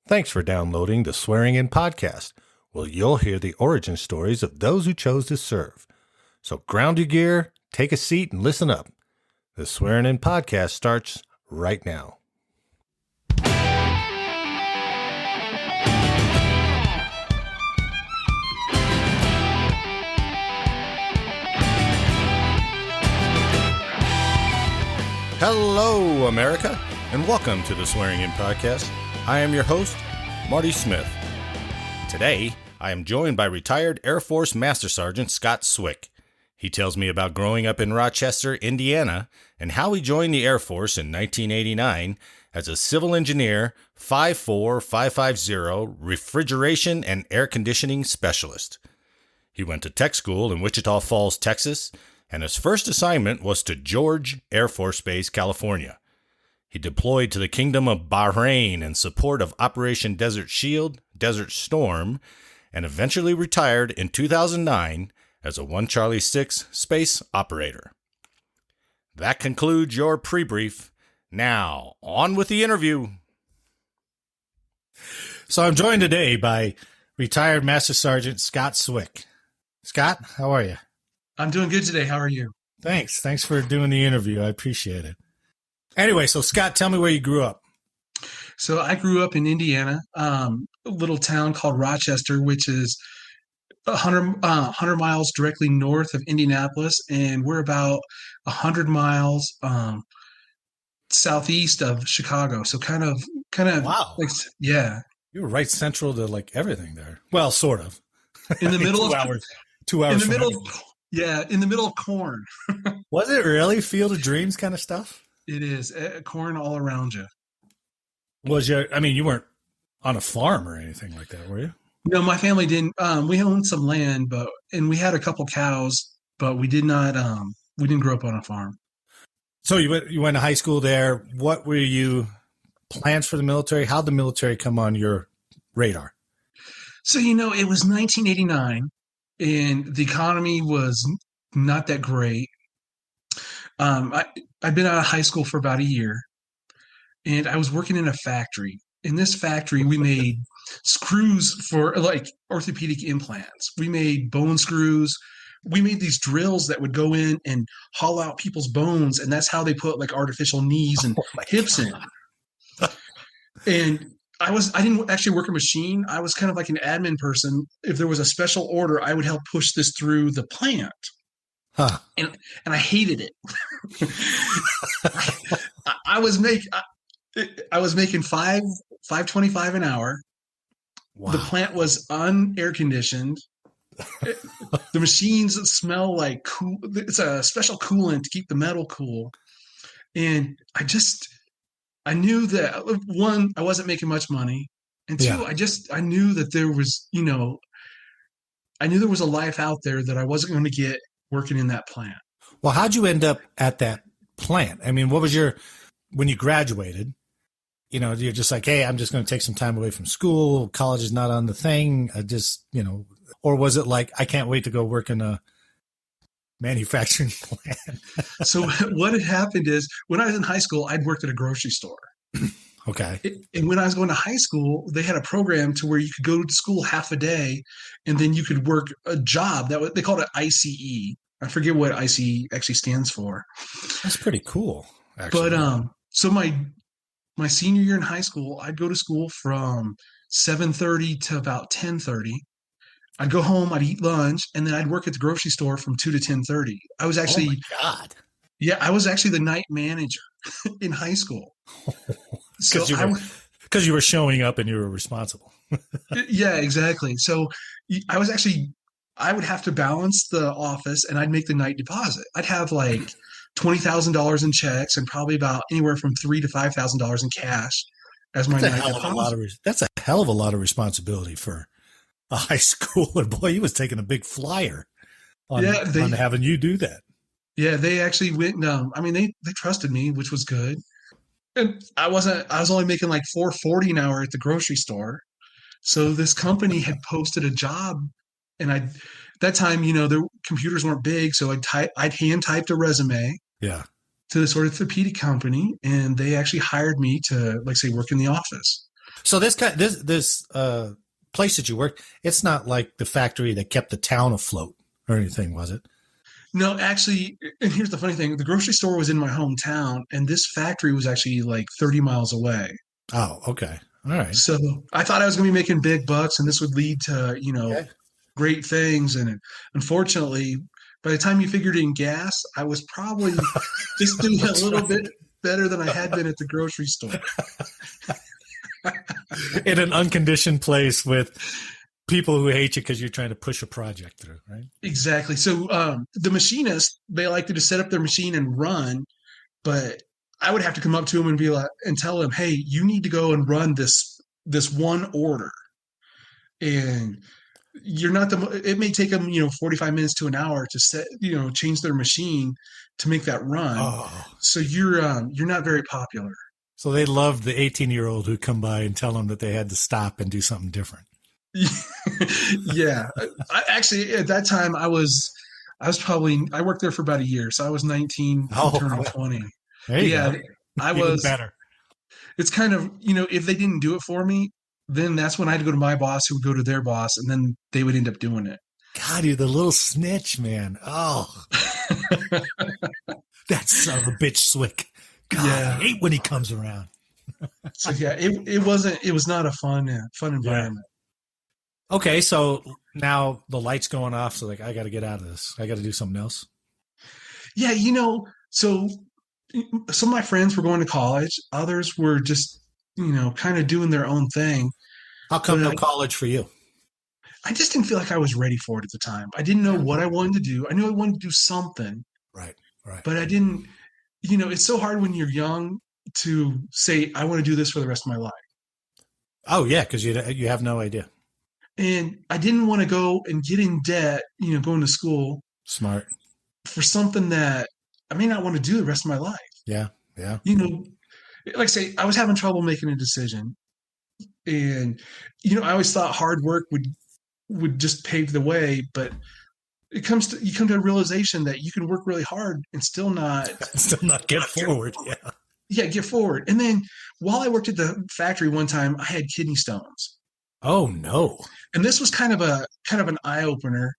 Thanks for downloading the Swearing In podcast, where you'll hear the origin stories of those who chose to serve. So ground your gear, take a seat, and listen up. The Swearing In podcast starts right now. Hello, America, and welcome to the Swearing In podcast. I am your host, Marty Smith. Today, I am joined by retired Air Force Master Sergeant Scott Swick. He tells me about growing up in Rochester, Indiana, and how he joined the Air Force in 1989 as a civil engineer 54550 refrigeration and air conditioning specialist. He went to tech school in Wichita Falls, Texas, and his first assignment was to George Air Force Base, California. He deployed to the Kingdom of Bahrain in support of Operation Desert Shield, Desert Storm, and eventually retired in 2009 as a 1 Charlie 6 space operator. That concludes your pre-brief. Now, on with the interview. So I'm joined today by retired Master Sergeant Scott Swick. Scott, how are you? I'm doing good today. How are you? Thanks. Thanks for doing the interview. I appreciate it. Anyway, so Scott, tell me where you grew up. So I grew up in Indiana, a little town called Rochester, which is 100 miles directly north of Indianapolis, and we're about 100 miles southeast of Chicago. So kind of. Wow. Yeah. You were right central to like everything there. Well, sort of. In the middle of 2 hours. In the middle. Yeah, in the middle of corn. Was it really Field of Dreams kind of stuff? It is corn all around you. You weren't on a farm or anything like that, were you? No, my family didn't. We owned some land, and we had a couple cows, but we did not. We didn't grow up on a farm. So you went to high school there. What were you plans for the military? How'd the military come on your radar? So it was 1989. And the economy was not that great. I'd been out of high school for about a year, and I was working in a factory. In this factory, we made screws for like orthopedic implants. We made bone screws. We made these drills that would go in and haul out people's bones, and that's how they put like artificial knees and hips in. And I didn't actually work a machine. I was kind of like an admin person. If there was a special order, I would help push this through the plant. Huh. And I hated it. I was making $5.25 an hour. Wow. The plant was unair conditioned. The machines smell like cool. It's a special coolant to keep the metal cool. And I knew that, one, I wasn't making much money, and two, I knew that there was, I knew there was a life out there that I wasn't going to get working in that plant. Well, how'd you end up at that plant? I mean, what was when you graduated, you're just like, hey, I'm just going to take some time away from school. College is not on the thing. Or was it like, I can't wait to go work in a manufacturing plant? So what had happened is when I was in high school, I'd worked at a grocery store. Okay. And when I was going to high school, they had a program to where you could go to school half a day and then you could work a job they called it ICE. I forget what ICE actually stands for. That's pretty cool, actually. But so my senior year in high school, I'd go to school from 7:30 to about 10:30. I'd go home, I'd eat lunch, and then I'd work at the grocery store from 2 to 10:30. I was actually, oh my God. Yeah, I was actually the night manager in high school. Because you were showing up and you were responsible. Yeah, exactly. So I would have to balance the office, and I'd make the night deposit. I'd have like $20,000 in checks and probably about anywhere from $3,000 to $5,000 in cash as my night deposit. That's a hell of a lot of responsibility for a high schooler. Boy, he was taking a big flyer on having you do that. Yeah, they actually went. They trusted me, which was good. And I was only making like $4.40 an hour at the grocery store. So this company had posted a job, and that time, the computers weren't big, so I'd hand typed a resume. Yeah. To this orthopedic company, and they actually hired me to, like, say, work in the office. So this place that you worked, it's not like the factory that kept the town afloat or anything, was it? No, actually, and here's the funny thing: the grocery store was in my hometown, and this factory was actually like 30 miles away. Oh, okay. All right. So I thought I was going to be making big bucks, and this would lead to Okay. great things. And unfortunately, by the time you figured in gas, I was probably just doing a little right. bit better than I had been at the grocery store. In an unconditioned place with people who hate you because you're trying to push a project through, right? Exactly. So the machinists, they like to just set up their machine and run, but I would have to come up to them and be like, and tell them, hey, you need to go and run this one order. And you're not it may take them 45 minutes to an hour to set change their machine to make that run. Oh, So you're not very popular. so they loved the 18-year-old who come by and tell them that they had to stop and do something different. Yeah. I actually, at that time, I worked there for about a year, so I was 19 turning 20. There you Yeah, go. I Even was better. It's kind of, if they didn't do it for me, then that's when I had to go to my boss, who would go to their boss, and then they would end up doing it. God, you're the little snitch, man. Oh, that son of a bitch, Swick. God, Yeah. I hate when he comes around. So yeah, it was not a fun environment. Okay, so now the light's going off, so like I got to get out of this. I got to do something else. Yeah, so some of my friends were going to college, others were just kind of doing their own thing. How come But no college for you? I just didn't feel like I was ready for it at the time. I didn't know what I wanted to do. I knew I wanted to do something, Right, right. but I didn't. It's so hard when you're young to say I want to do this for the rest of my life. Oh yeah, because you have no idea. And I didn't want to go and get in debt, going to school Smart. for something that I may not want to do the rest of my life. Yeah, yeah. Like I say, I was having trouble making a decision. And, I always thought hard work would just pave the way, but you come to a realization that you can work really hard and still not get forward. Yeah. get forward. And then while I worked at the factory one time, I had kidney stones. Oh no. And this was kind of an eye opener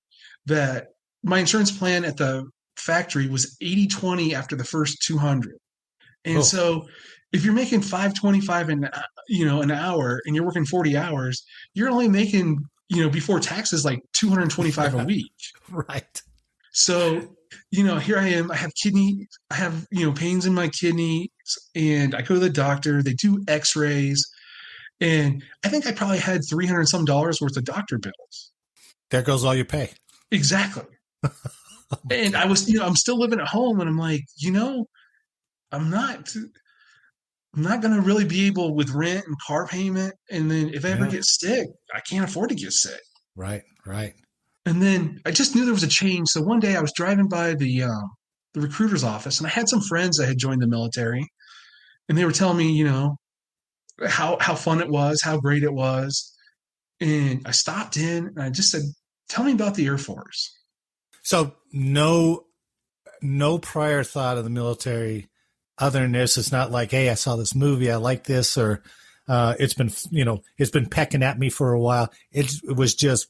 that my insurance plan at the factory was 80/20 after the first 200. And so if you're making $5.25 an hour and you're working 40 hours, you're only making, before taxes, like $225 a week. Right. So, here I am, I have pains in my kidney, and I go to the doctor, they do x-rays, and I think I probably had $300 and some worth of doctor bills. There goes all your pay. Exactly. And I was, I'm still living at home, and I'm like, I'm not going to really be able with rent and car payment. And then if I ever get sick, I can't afford to get sick. Right, right. And then I just knew there was a change. So one day I was driving by the recruiter's office, and I had some friends that had joined the military, and they were telling me, how fun it was, how great it was. And I stopped in and I just said, tell me about the Air Force. So no prior thought of the military other than this. It's not like, hey, I saw this movie, I like this, or it's been pecking at me for a while. It was just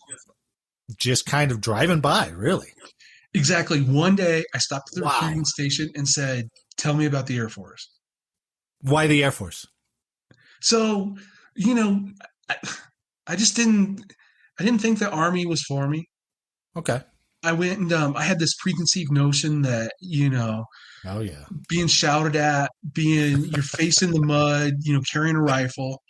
kind of driving by, really. Exactly. One day I stopped at the recruiting station and said, tell me about the Air Force. Why the Air Force? So, I just I didn't think the Army was for me. Okay. I went and I had this preconceived notion that, oh yeah, being shouted at, you're facing the mud, carrying a rifle.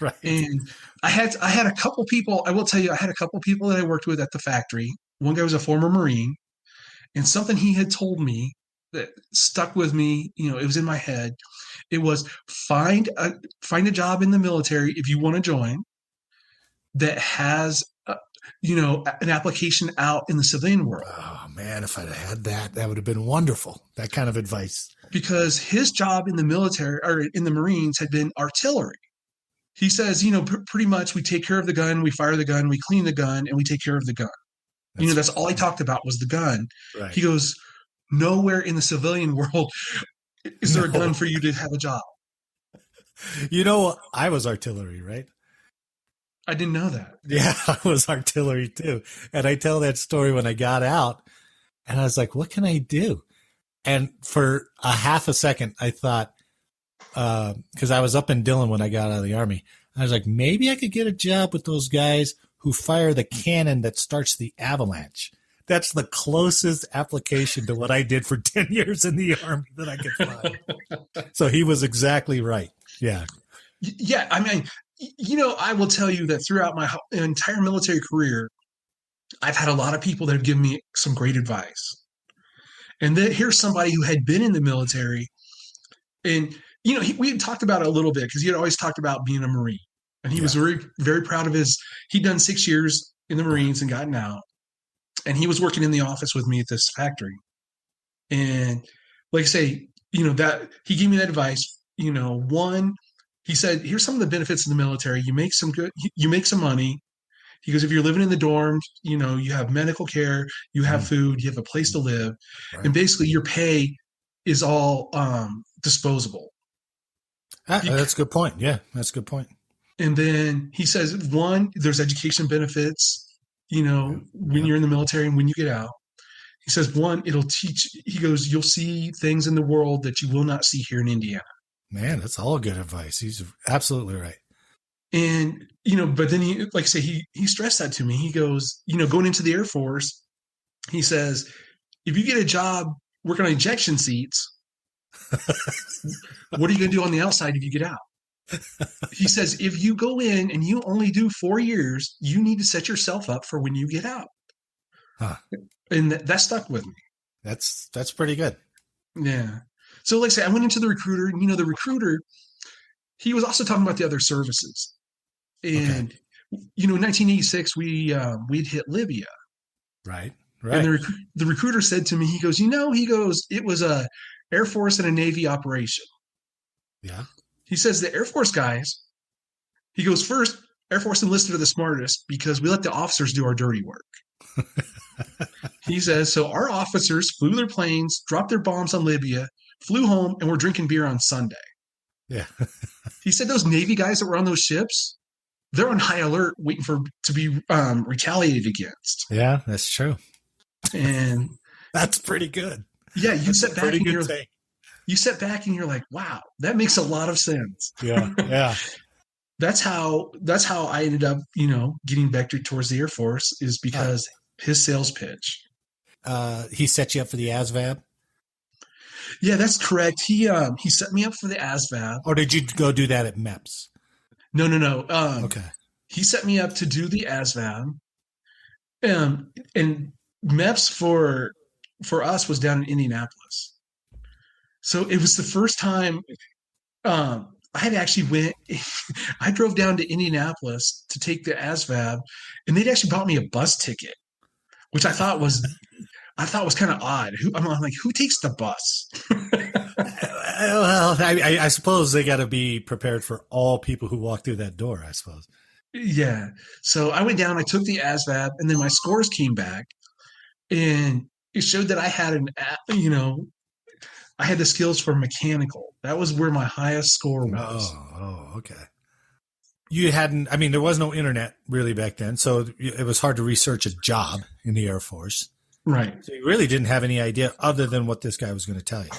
Right. And I had a couple people, I will tell you, I had a couple people that I worked with at the factory. One guy was a former Marine, and something he had told me that stuck with me, it was in my head. It was find a job in the military if you want to join that has an application out in the civilian world. Oh man, if I'd had that would have been wonderful. That kind of advice. Because his job in the military or in the Marines had been artillery. He says, pretty much we take care of the gun, we fire the gun, we clean the gun, and we take care of the gun. That's all he talked about was the gun. Right. He goes, nowhere in the civilian world is there a gun for you to have a job. I was artillery, right? I didn't know that. Yeah, I was artillery too. And I tell that story when I got out and I was like, what can I do? And for a half a second, I thought, because I was up in Dillon when I got out of the Army, I was like, maybe I could get a job with those guys who fire the cannon that starts the avalanche. That's the closest application to what I did for 10 years in the Army that I could find. So he was exactly right. Yeah. Yeah. I mean, I will tell you that throughout my entire military career, I've had a lot of people that have given me some great advice. And then here's somebody who had been in the military. And, we had talked about it a little bit because he had always talked about being a Marine. And he was very, very proud of he'd done 6 years in the Marines and gotten out. And he was working in the office with me at this factory. And like I say, that he gave me that advice. One, he said, here's some of the benefits of the military. You make some money. He goes, if you're living in the dorms, you have medical care, you have food, you have a place to live. Right. And basically your pay is all disposable. That's a good point. Yeah, that's a good point. And then he says, one, there's education benefits, when you're in the military and when you get out. He says, one, it'll teach, he goes, you'll see things in the world that you will not see here in Indiana. Man, that's all good advice. He's absolutely right. And, but then he, like I say, he stressed that to me. He goes, going into the Air Force, he says, if you get a job working on ejection seats, what are you going to do on the outside if you get out? He says, if you go in and you only do 4 years, you need to set yourself up for when you get out. Huh. And that stuck with me. That's pretty good. Yeah. So like I say, I went into the recruiter, and the recruiter, he was also talking about the other services. And, in 1986, we'd hit Libya. Right. And the recruiter said to me, he goes, it was a Air Force and a Navy operation. Yeah. He says the Air Force guys, he goes, first, Air Force enlisted are the smartest because we let the officers do our dirty work. He says, so our officers flew their planes, dropped their bombs on Libya, flew home, and were drinking beer on Sunday. Yeah. He said those Navy guys that were on those ships, they're on high alert waiting to be retaliated against. Yeah, that's true. And that's pretty good. Yeah, you sit back and you're like, wow, that makes a lot of sense. Yeah, yeah. That's how I ended up, getting vectored towards the Air Force is because his sales pitch. He set you up for the ASVAB? Yeah, that's correct. He set me up for the ASVAB. Or did you go do that at MEPS? No. Okay. He set me up to do the ASVAB. And MEPS for us was down in Indianapolis. So it was the first time I had actually I drove down to Indianapolis to take the ASVAB, and they'd actually bought me a bus ticket, which I thought was kind of odd. I'm like, who takes the bus? Well, I suppose they got to be prepared for all people who walk through that door, I suppose. Yeah. So I went down, I took the ASVAB, and then my scores came back, and it showed that I had I had the skills for mechanical. That was where my highest score was. Oh, okay. You hadn't, there was no internet really back then, so it was hard to research a job in the Air Force. Right. So you really didn't have any idea other than what this guy was going to tell you.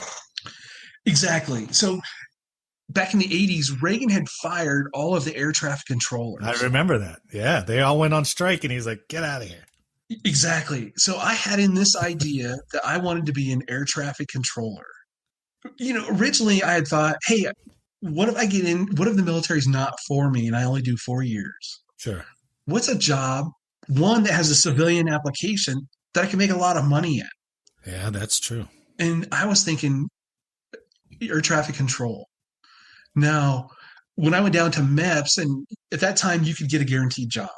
Exactly. So back in the 80s, Reagan had fired all of the air traffic controllers. I remember that. Yeah. They all went on strike, and he's like, get out of here. Exactly. So I had in this idea that I wanted to be an air traffic controller. Originally I had thought, hey, what if the military's not for me and I only do 4 years? Sure. What's a job, one that has a civilian application that I can make a lot of money at? Yeah, that's true. And I was thinking air traffic control. Now, when I went down to MEPS, and at that time you could get a guaranteed job.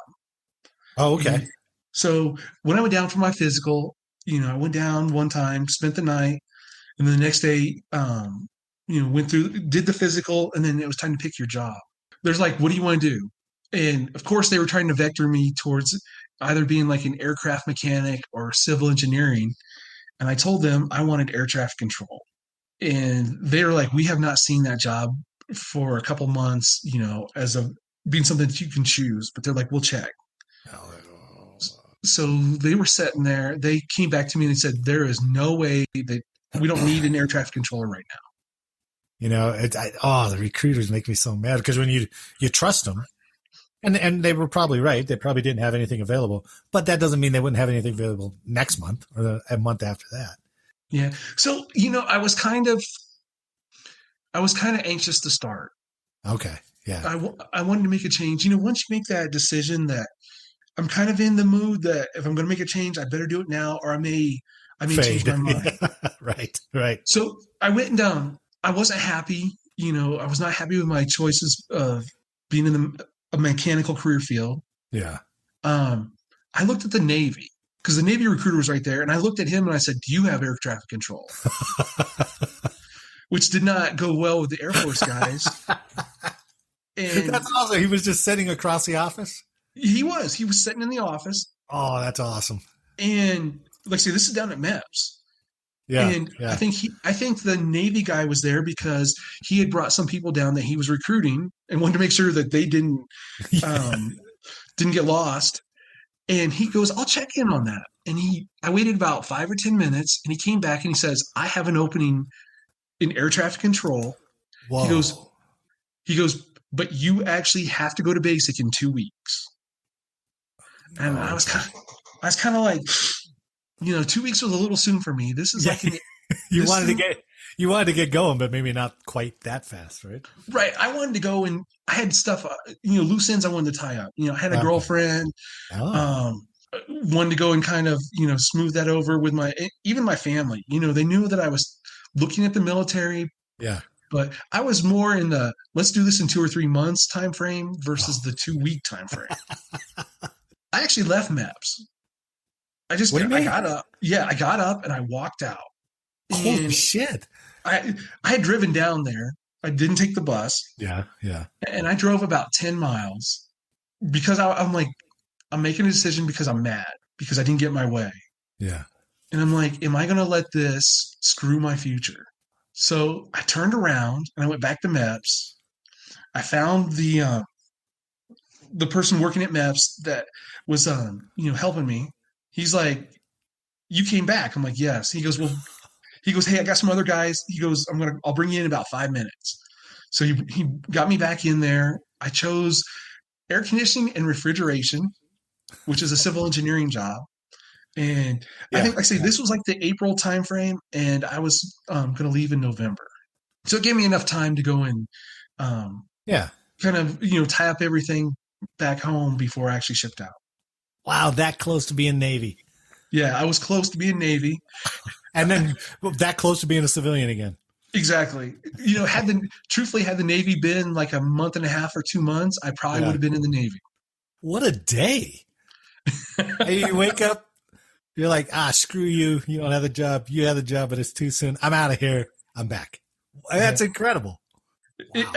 Oh, okay. And so when I went down for my physical, I went down one time, spent the night, and then the next day, went through, did the physical, and then it was time to pick your job. There's like, what do you want to do? And of course, they were trying to vector me towards either being like an aircraft mechanic or civil engineering. And I told them I wanted air traffic control. And they were like, we have not seen that job for a couple months, as a being something that you can choose, but they're like, we'll check. So they were sitting there. They came back to me and they said, there is no way that we don't need an air traffic controller right now. The recruiters make me so mad because when you trust them, and they were probably right. They probably didn't have anything available, but that doesn't mean they wouldn't have anything available next month or a month after that. Yeah. So, I was kind of anxious to start. Okay. Yeah. I wanted to make a change. Once you make that decision that I'm kind of in the mood that if I'm going to make a change, I better do it now, or I may change my mind. Right. So I went down. I wasn't happy. I was not happy with my choices of being in a mechanical career field. Yeah. I looked at the Navy because the Navy recruiter was right there, and I looked at him and I said, "Do you have air traffic control?" Which did not go well with the Air Force guys. And that's awesome. He was just sitting across the office. He was sitting in the office. Oh, that's awesome. And like I say, this is down at MEPS. Yeah. And I think the Navy guy was there because he had brought some people down that he was recruiting and wanted to make sure that they didn't get lost. And he goes, I'll check in on that. And I waited about 5 or 10 minutes and he came back and he says, I have an opening in air traffic control. Whoa. He goes, but you actually have to go to basic in 2 weeks. And I was kind of like, 2 weeks was a little soon for me. This is you wanted to get going, but maybe not quite that fast, right? Right. I wanted to go and I had stuff, loose ends I wanted to tie up. I had a girlfriend, wanted to go and kind of, smooth that over with even my family. They knew that I was looking at the military. Yeah. But I was more in the let's do this in 2 or 3 months time frame versus the 2-week time frame. I actually left MEPS. I got up. Yeah, I got up and I walked out. Holy shit. I had driven down there. I didn't take the bus. Yeah. And I drove about 10 miles because I'm like, I'm making a decision because I'm mad because I didn't get my way. Yeah. And I'm like, am I going to let this screw my future? So I turned around and I went back to MEPS. I found the person working at MEPS that was helping me. He's like, you came back. I'm like, yes. He goes, hey, I got some other guys. He goes, I'll bring you in about 5 minutes. So he got me back in there. I chose air conditioning and refrigeration, which is a civil engineering job. And I think, this was like the April timeframe, and I was going to leave in November. So it gave me enough time to go and kind of, tie up everything back home before I actually shipped out. Wow, that close to being Navy. Yeah, I was close to being Navy. And then that close to being a civilian again. Exactly. Had the Navy been like a month and a half or 2 months, I probably would have been in the Navy. What a day. You wake up, you're like, screw you. You don't have the job. You have the job, but it's too soon. I'm out of here. I'm back. That's incredible. Wow.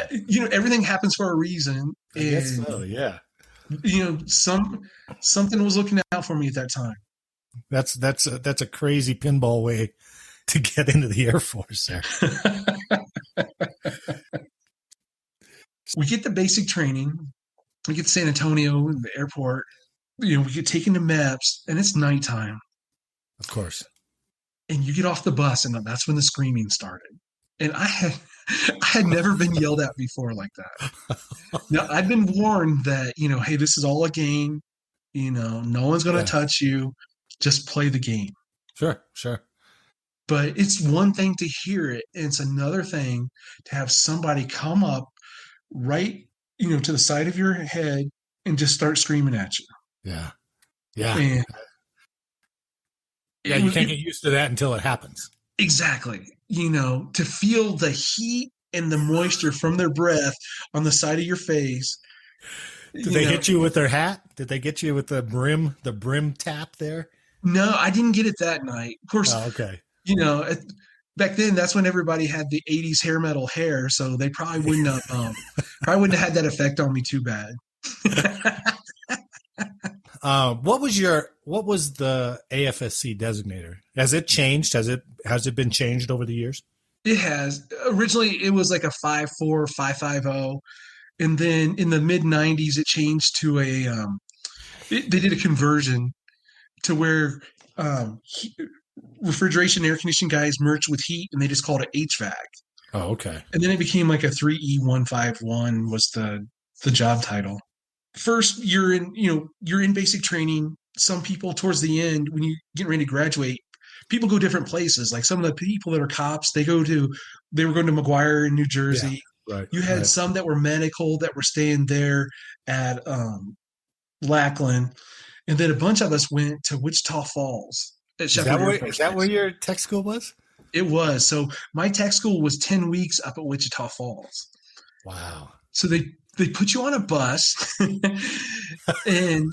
Everything happens for a reason. I guess so, yeah. Something was looking out for me at that time. That's a crazy pinball way to get into the Air Force there. We get the basic training. We get to San Antonio, the airport. We get taken to MEPS, and it's nighttime. Of course. And you get off the bus, and that's when the screaming started. And I had never been yelled at before like that. Now, I'd been warned that, hey, this is all a game. No one's going to touch you. Just play the game. Sure. But it's one thing to hear it, and it's another thing to have somebody come up right, to the side of your head and just start screaming at you. Yeah. And you can't get used to that until it happens. Exactly. To feel the heat and the moisture from their breath on the side of your face. Did they hit you with their hat? Did they get you with the brim tap there? No, I didn't get it that night. Of course, okay. Back then, that's when everybody had the 80s hair metal hair, so they probably wouldn't have had that effect on me too bad. What was the AFSC designator? Has it changed? Has it been changed over the years? It has. Originally, it was like a 5.4, 5.50. And then in the mid 90s, it changed to they did a conversion to where refrigeration air conditioning guys merged with heat and they just called it HVAC. Oh, okay. And then it became like a 3E151 was the job title. First, you're in basic training. Some people towards the end, when you get ready to graduate, people go different places. Like some of the people that are cops, they were going to McGuire in New Jersey. Yeah, right. You had some that were medical that were staying there at Lackland. And then a bunch of us went to Wichita Falls. Is that where your tech school was? It was. So my tech school was 10 weeks up at Wichita Falls. Wow. So they put you on a bus and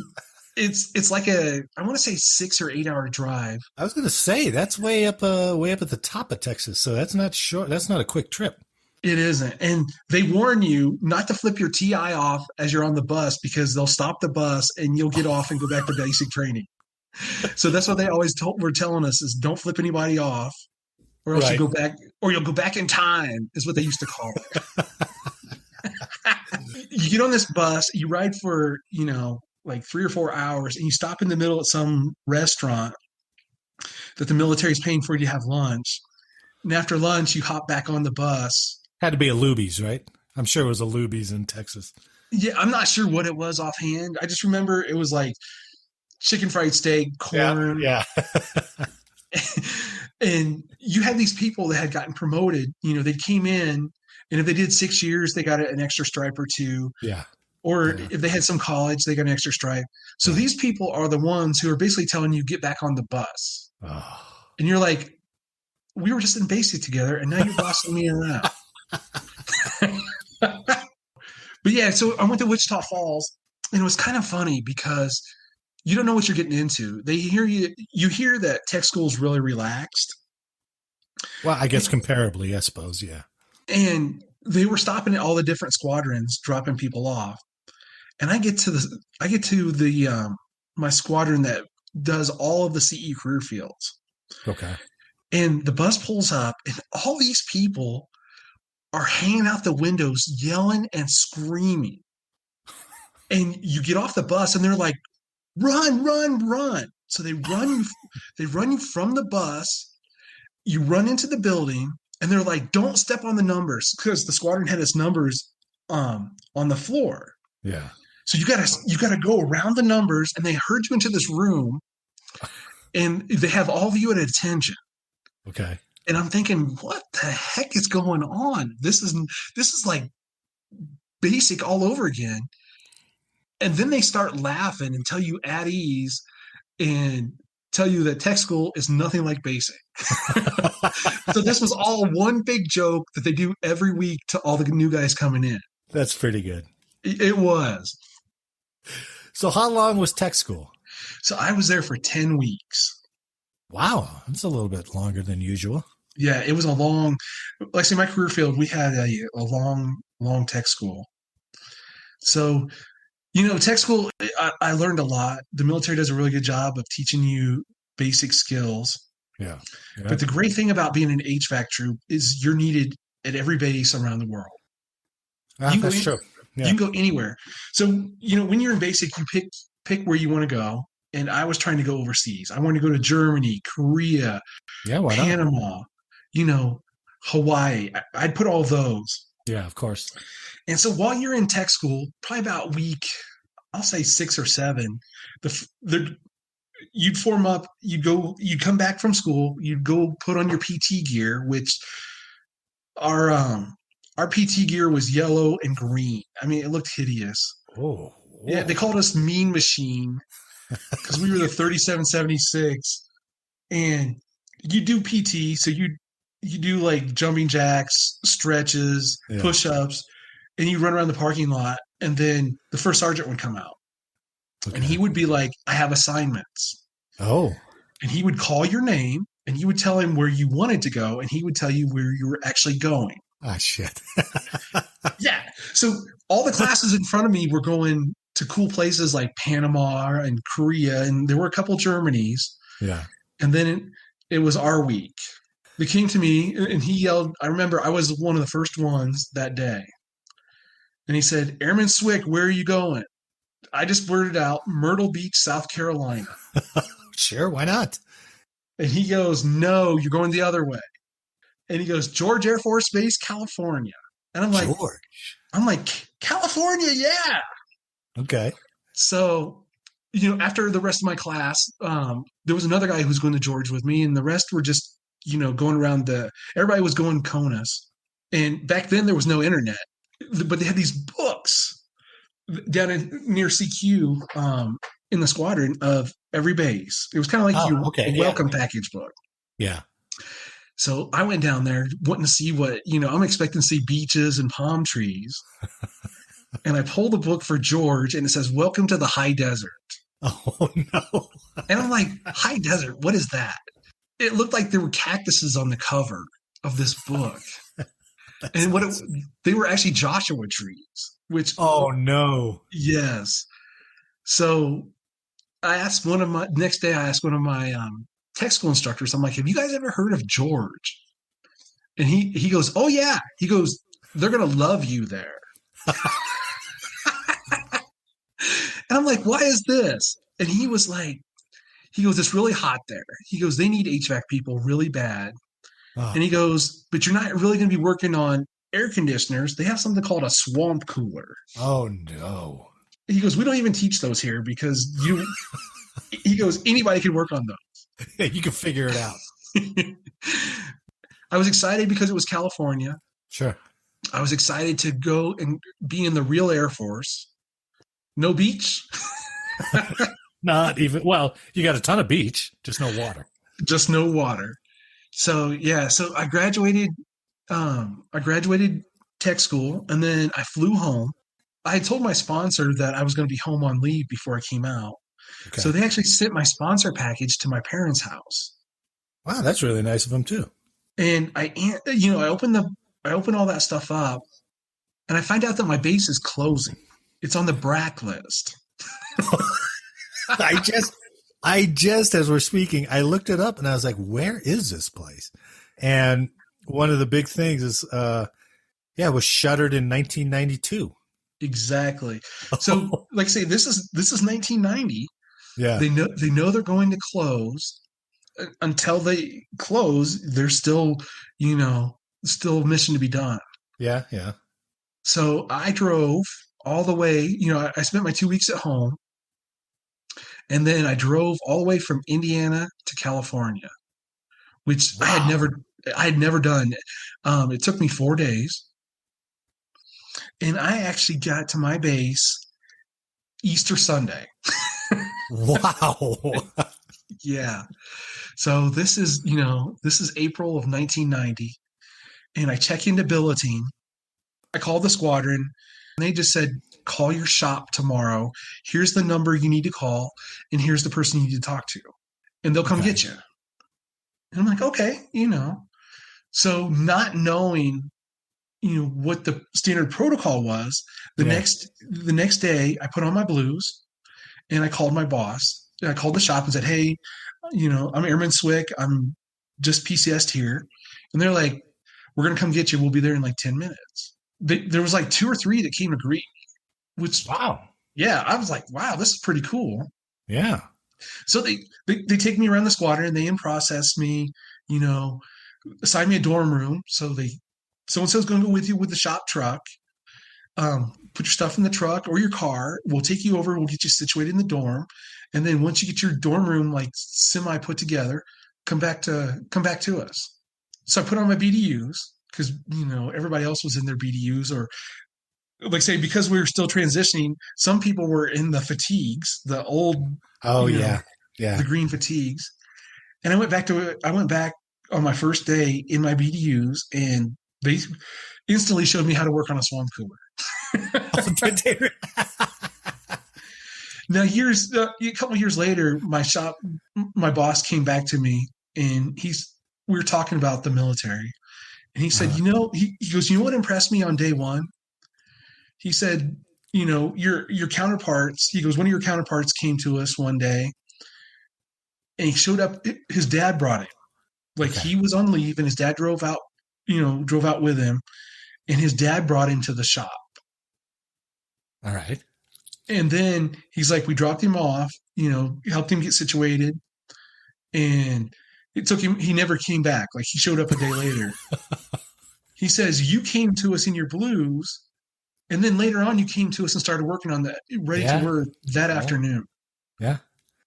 it's like I want to say 6 or 8 hour drive. I was going to say that's way up at the top of Texas. So that's not short. That's not a quick trip. It isn't. And they warn you not to flip your TI off as you're on the bus because they'll stop the bus and you'll get off and go back to basic training. So that's what they always were telling us is don't flip anybody off or else you go back or you'll go back in time is what they used to call it. You get on this bus, you ride for, like 3 or 4 hours and you stop in the middle at some restaurant that the military is paying for you to have lunch. And after lunch, you hop back on the bus. Had to be a Luby's, right? I'm sure it was a Luby's in Texas. Yeah, I'm not sure what it was offhand. I just remember it was like chicken fried steak, corn. Yeah. And you had these people that had gotten promoted. They came in, and if they did 6 years, they got an extra stripe or two. Yeah. Or if they had some college, they got an extra stripe. So these people are the ones who are basically telling you, get back on the bus. Oh. And you're like, we were just in basic together, and now you're bossing me around. But yeah, so I went to Wichita Falls, and it was kind of funny because you don't know what you're getting into. You hear that tech school is really relaxed. Well, I guess comparably, I suppose, yeah. And they were stopping at all the different squadrons, dropping people off. And I get to the my squadron that does all of the CE career fields. Okay. And the bus pulls up, and all these people are hanging out the windows, yelling and screaming. And you get off the bus, and they're like, "Run, run, run!" So they run you from the bus. You run into the building, and they're like, "Don't step on the numbers," because the squadron had its numbers on the floor. Yeah. So you gotta go around the numbers, and they herd you into this room, and they have all of you at attention. Okay. And I'm thinking, what the heck is going on? This is like basic all over again. And then they start laughing and tell you at ease and tell you that tech school is nothing like basic. So this was all one big joke that they do every week to all the new guys coming in. That's pretty good. It was. So how long was tech school? So I was there for 10 weeks. Wow. That's a little bit longer than usual. Yeah, it was a long, like I say, my career field, we had a long tech school. So, tech school, I learned a lot. The military does a really good job of teaching you basic skills. Yeah. But the great thing about being an HVAC troop is you're needed at every base around the world. That's true. Yeah. You can go anywhere. So, when you're in basic, you pick where you want to go. And I was trying to go overseas. I wanted to go to Germany, Korea, Panama, Hawaii. I'd put all those. Yeah, of course. And so while you're in tech school, probably about week, I'll say 6 or 7, you'd form up, you'd come back from school, you'd go put on your PT gear, which our PT gear was yellow and green. I mean, it looked hideous. Oh, yeah. They called us Mean Machine because we were the 3776, and you do PT. So you do like jumping jacks, stretches, push-ups, and you run around the parking lot, and then the first sergeant would come out. Okay. And he would be like, I have assignments. Oh. And he would call your name, and you would tell him where you wanted to go, and he would tell you where you were actually going. Ah, shit. Yeah. So all the classes in front of me were going to cool places like Panama and Korea, and there were a couple Germanys. Yeah. And then it was our week. They came to me and he yelled. I remember I was one of the first ones that day. And he said, Airman Swick, where are you going? I just blurted out, Myrtle Beach, South Carolina. Sure, why not? And he goes, no, you're going the other way. And he goes, George Air Force Base, California. And I'm like, California, yeah. Okay. So, after the rest of my class, there was another guy who was going to George with me, and the rest were just, going around everybody was going CONUS. And back then there was no internet, but they had these books down near CQ in the squadron of every base. It was kind of like a welcome package book. Yeah. So I went down there wanting to see what, I'm expecting to see beaches and palm trees. And I pulled the book for George and it says, Welcome to the High Desert. Oh, no. And I'm like, High Desert, what is that? It looked like there were cactuses on the cover of this book. And they were actually Joshua trees, which. Oh, no. Yes. So next day I asked one of my tech school instructors, I'm like, have you guys ever heard of George? And he goes, oh yeah. He goes, they're going to love you there. And I'm like, why is this? And he goes, it's really hot there. He goes, they need HVAC people really bad. Oh. And he goes, but you're not really going to be working on air conditioners. They have something called a swamp cooler. Oh no. He goes, we don't even teach those here because he goes, anybody can work on those. Yeah, you can figure it out. I was excited because it was California. Sure. I was excited to go and be in the real Air Force. No beach. Not even. Well, you got a ton of beach, just no water. Just no water. So yeah. So I graduated. I graduated tech school, and then I flew home. I had told my sponsor that I was going to be home on leave before I came out. Okay. So they actually sent my sponsor package to my parents' house. Wow, that's really nice of them too. And I open all that stuff up, and I find out that my base is closing. It's on the BRAC list. I just, as we're speaking, I looked it up and I was like, where is this place? And one of the big things is, it was shuttered in 1992. Exactly. So like I say, this is 1990. Yeah. They know they're going to close. Until they close, there's still, still mission to be done. Yeah. Yeah. So I drove all the way, I spent my 2 weeks at home, and then I drove all the way from Indiana to California, which wow. I had never done. It took me 4 days, and I actually got to my base Easter Sunday. Wow. Yeah. So this is April of 1990, and I check into billeting. I called the squadron, and they just said, call your shop tomorrow. Here's the number you need to call, and here's the person you need to talk to, and they'll come get you. And I'm like, okay, So not knowing, what the standard protocol was, the next day I put on my blues, and I called my boss. I called the shop and said, hey, I'm Airman Swick. I'm just PCS'd here. And they're like, we're going to come get you. We'll be there in like 10 minutes. There was like 2 or 3 that came to greet me, which, wow. Yeah, I was like, wow, this is pretty cool. Yeah. So they take me around the squadron, they in-process me, assign me a dorm room. So so-and-so's going to go with you with the shop truck. Put your stuff in the truck or your car. We'll take you over. We'll get you situated in the dorm. And then once you get your dorm room like semi put together, come back to us. So I put on my BDUs because, everybody else was in their BDUs, or like say, because we were still transitioning, some people were in the fatigues, the old, yeah, the green fatigues. And I went back on my first day in my BDUs, and they instantly showed me how to work on a swamp cooler. Now, a couple of years later, my boss came back to me, and we were talking about the military, and he said, he goes, what impressed me on day one? He said, your counterparts. He goes, one of your counterparts came to us one day, and he showed up. His dad brought him. Like he was on leave and his dad drove out with him, and his dad brought him to the shop. All right. And then he's like, we dropped him off, helped him get situated. And it took him, he never came back. Like he showed up a day later. He says, you came to us in your blues. And then later on, you came to us and started working on that, ready to work that afternoon. Yeah.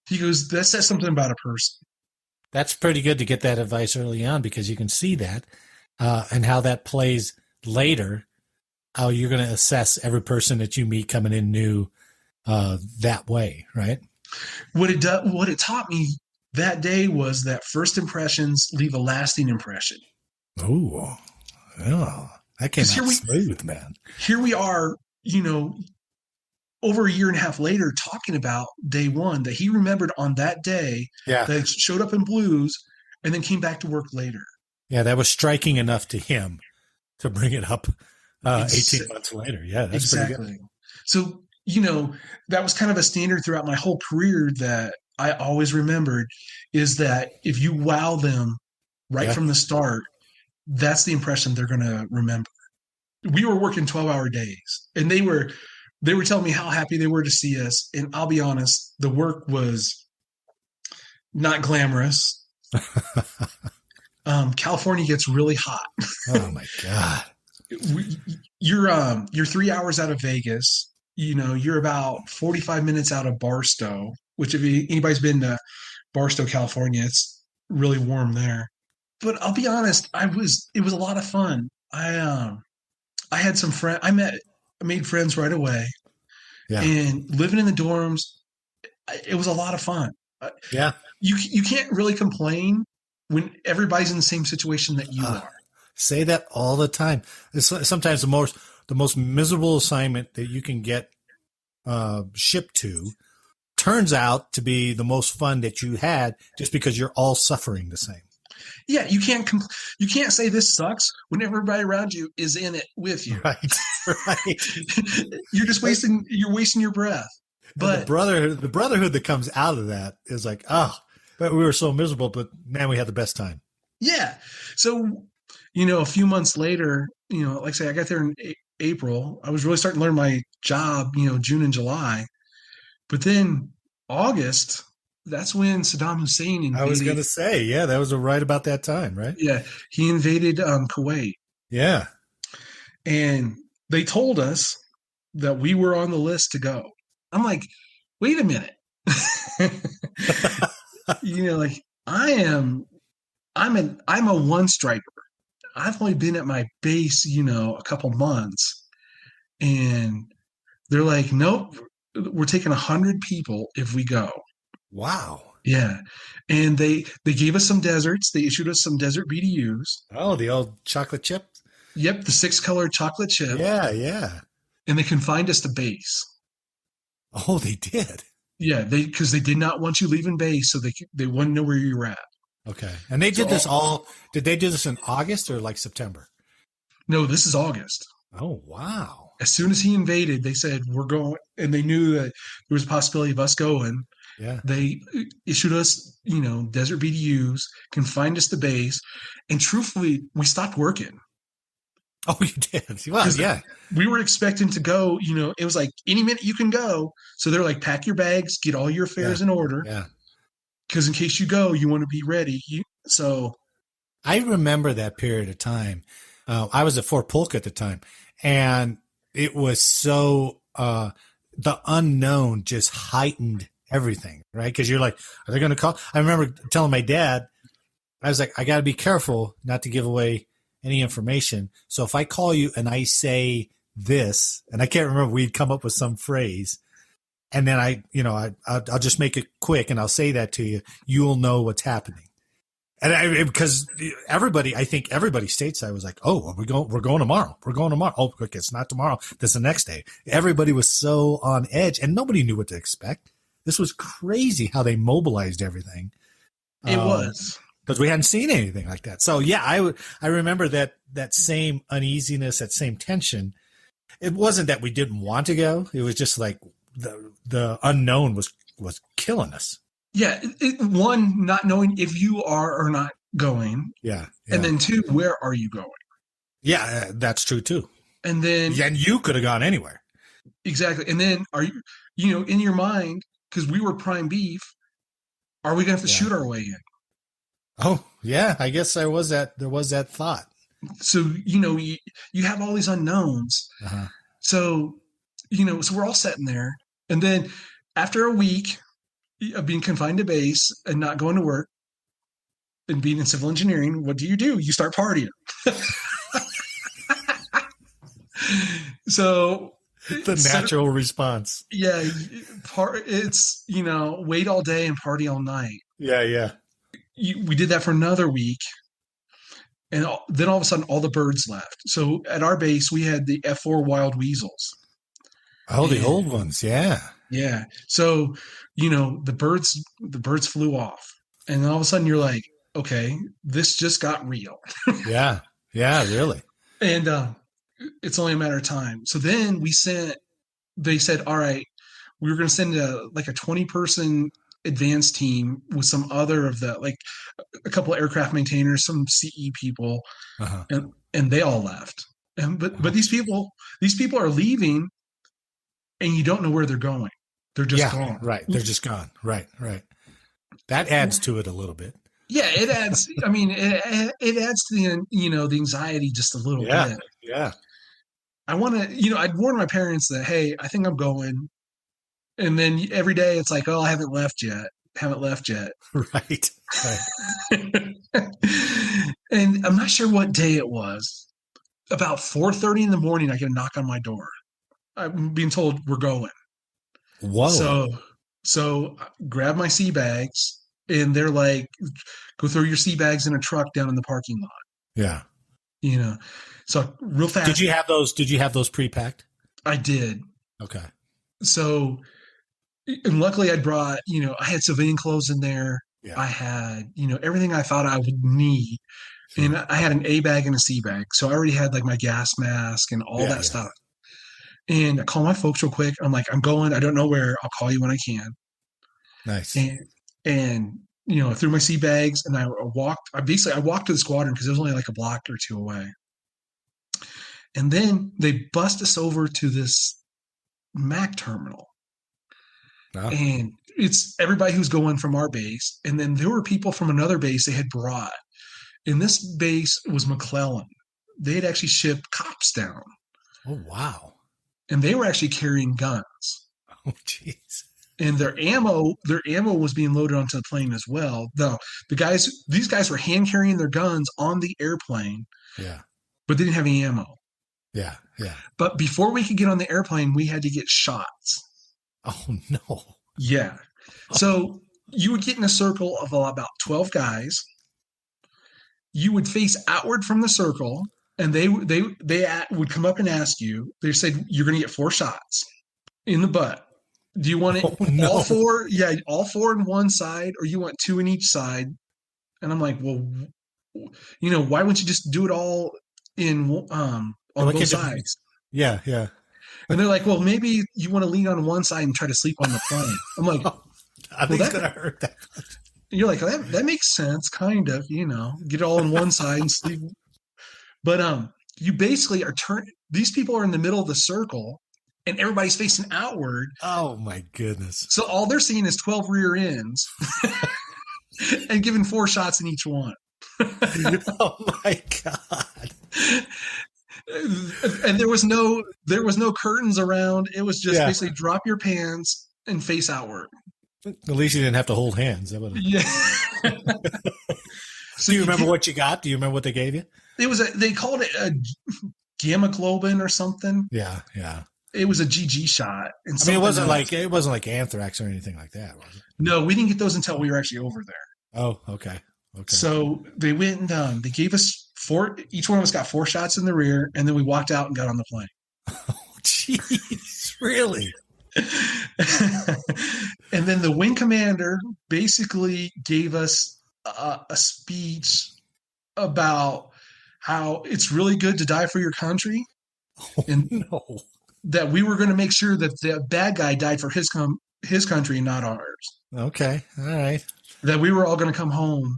He goes, that says something about a person. That's pretty good to get that advice early on, because you can see that and how that plays later, how you're going to assess every person that you meet coming in new that way, right? What it taught me that day was that first impressions leave a lasting impression. Oh, that came out smooth, man. Here we are, over a year and a half later, talking about day one that he remembered on that day that showed up in blues and then came back to work later. Yeah, that was striking enough to him to bring it up 18 months later. Yeah, that's pretty good. So, that was kind of a standard throughout my whole career that I always remembered, is that if you wow them right from the start, that's the impression they're going to remember. We were working 12-hour days, and they were telling me how happy they were to see us. And I'll be honest, the work was not glamorous. California gets really hot. Oh my God. You're 3 hours out of Vegas. You're about 45 minutes out of Barstow, which if anybody's been to Barstow, California, it's really warm there. But I'll be honest, it was a lot of fun. I had some friends. I made friends right away. Yeah. And living in the dorms, it was a lot of fun. Yeah. You can't really complain when everybody's in the same situation that you are. Say that all the time. It's sometimes the most miserable assignment that you can get shipped to turns out to be the most fun that you had, just because you're all suffering the same. Yeah, you can't say this sucks when everybody around you is in it with you. Right. You're just wasting your breath. But the brotherhood that comes out of that is like, but we were so miserable, but man, we had the best time. Yeah. So, a few months later, like I say, I got there in April. I was really starting to learn my job, June and July. But then August, that's when Saddam Hussein invaded. I was going to say, that was right about that time, right? Yeah. He invaded Kuwait. Yeah. And they told us that we were on the list to go. I'm like, wait a minute. I'm a one striper. I've only been at my base, a couple months. And they're like, nope, we're taking 100 people if we go. Wow. Yeah. And they gave us some deserts. They issued us some desert BDUs. Oh, the old chocolate chip? Yep, the 6-color chocolate chip. Yeah. And they confined us to base. Oh, they did? Yeah, because they did not want you leaving base, so they wouldn't know where you were at. Okay. And they did did they do this in August or like September? No, this is August. Oh, wow. As soon as he invaded, they said, we're going, and they knew that there was a possibility of us going. Yeah. They issued us, desert BDUs, confined us to base, and truthfully, we stopped working. Oh, you did? Well, yeah. We were expecting to go, it was like any minute you can go. So they're like, pack your bags, get all your affairs in order. Yeah. Because in case you go, you want to be ready. I remember that period of time. I was at Fort Polk at the time, and it was so the unknown just heightened everything, right? Because you're like, are they going to call? I remember telling my dad, I was like, I got to be careful not to give away any information. So if I call you and I say this, and I can't remember, we'd come up with some phrase, and then I'll just make it quick and I'll say that to you. You'll know what's happening. And because I think everybody stateside was like, oh, we're going tomorrow. We're going tomorrow. Oh, okay, it's not tomorrow. That's the next day. Everybody was so on edge, and nobody knew what to expect. This was crazy how they mobilized everything. It was. Because we hadn't seen anything like that. So yeah, I remember that same uneasiness, that same tension. It wasn't that we didn't want to go. It was just like the unknown was killing us. Yeah, one, not knowing if you are or not going? Yeah. And then 2, where are you going? Yeah, that's true too. And then, and you could have gone anywhere. Exactly. And then are you, in your mind, because we were prime beef, are we going to have to shoot our way in? Oh, yeah. I guess there was that thought. So, you have all these unknowns. Uh-huh. So, so we're all sitting there. And then after a week of being confined to base and not going to work and being in civil engineering, what do? You start partying. So the natural response. Yeah. It's, wait all day and party all night. Yeah. Yeah. We did that for another week. And then all of a sudden, all the birds left. So at our base, we had the F4 wild weasels. Oh, the old ones. Yeah. Yeah. So, the birds flew off. And then all of a sudden you're like, okay, this just got real. Yeah. Yeah, really. And it's only a matter of time. So then they said, all right, we were going to send a 20-person advanced team with some other of the, a couple of aircraft maintainers, some CE people, and they all left. But these people are leaving, and you don't know where they're going. They're just gone. Right. They're just gone. Right. Right. That adds to it a little bit. Yeah, it adds. I mean, it adds to the anxiety just a little bit. Yeah. I want to, I'd warn my parents that, hey, I think I'm going. And then every day it's like, oh, I haven't left yet. Right. And I'm not sure what day it was. About 4:30 in the morning, I get a knock on my door. I'm being told we're going. Whoa. So I grab my sea bags, and they're like, go throw your sea bags in a truck down in the parking lot. Yeah. So real fast. Did you have those pre-packed? I did. Okay. So, and luckily I brought, I had civilian clothes in there. Yeah. I had, everything I thought I would need. Sure. And I had an A bag and a C bag. So I already had my gas mask and all that stuff. And I call my folks real quick. I'm like, I'm going. I don't know where. I'll call you when I can. Nice. And I threw my sea bags, and I walked to the squadron because it was only a block or 2 away. And then they bust us over to this MAC terminal. Oh. And it's everybody who's going from our base. And then there were people from another base they had brought. And this base was McClellan. They had actually shipped cops down. Oh, wow. And they were actually carrying guns. Oh, jeez. And their ammo was being loaded onto the plane as well. No, these guys were hand carrying their guns on the airplane. Yeah. But they didn't have any ammo. Yeah. Yeah. But before we could get on the airplane, we had to get shots. Oh, no. Yeah. So you would get in a circle of about 12 guys. You would face outward from the circle, and they would come up and ask you. They said, you're going to get 4 shots in the butt. Do you want it all 4? Yeah, all 4 in one side, or you want 2 in each side? And I'm like, well, why wouldn't you just do it all in on both sides? Yeah, yeah. And they're like, well, maybe you want to lean on one side and try to sleep on the plane. I'm like, I think it's going to hurt that much. You're like, that makes sense, kind of, get it all on one side and sleep. But you basically are these people are in the middle of the circle, and everybody's facing outward. Oh, my goodness. So all they're seeing is 12 rear ends and giving 4 shots in each one. Oh, my God. And there was no curtains around. It was just basically drop your pants and face outward. At least you didn't have to hold hands. Yeah. So do you remember what you got? Do you remember what they gave you? They called it a gamma globin or something. Yeah, yeah. It was a GG shot. And it wasn't like anthrax or anything like that, was it? No, we didn't get those until we were actually over there. Oh, okay. So they went and they gave us 4. Each one of us got 4 shots in the rear, and then we walked out and got on the plane. Oh, jeez, really? And then the wing commander basically gave us a speech about how it's really good to die for your country, and that we were going to make sure that the bad guy died for his country and not ours. Okay, all right. That we were all going to come home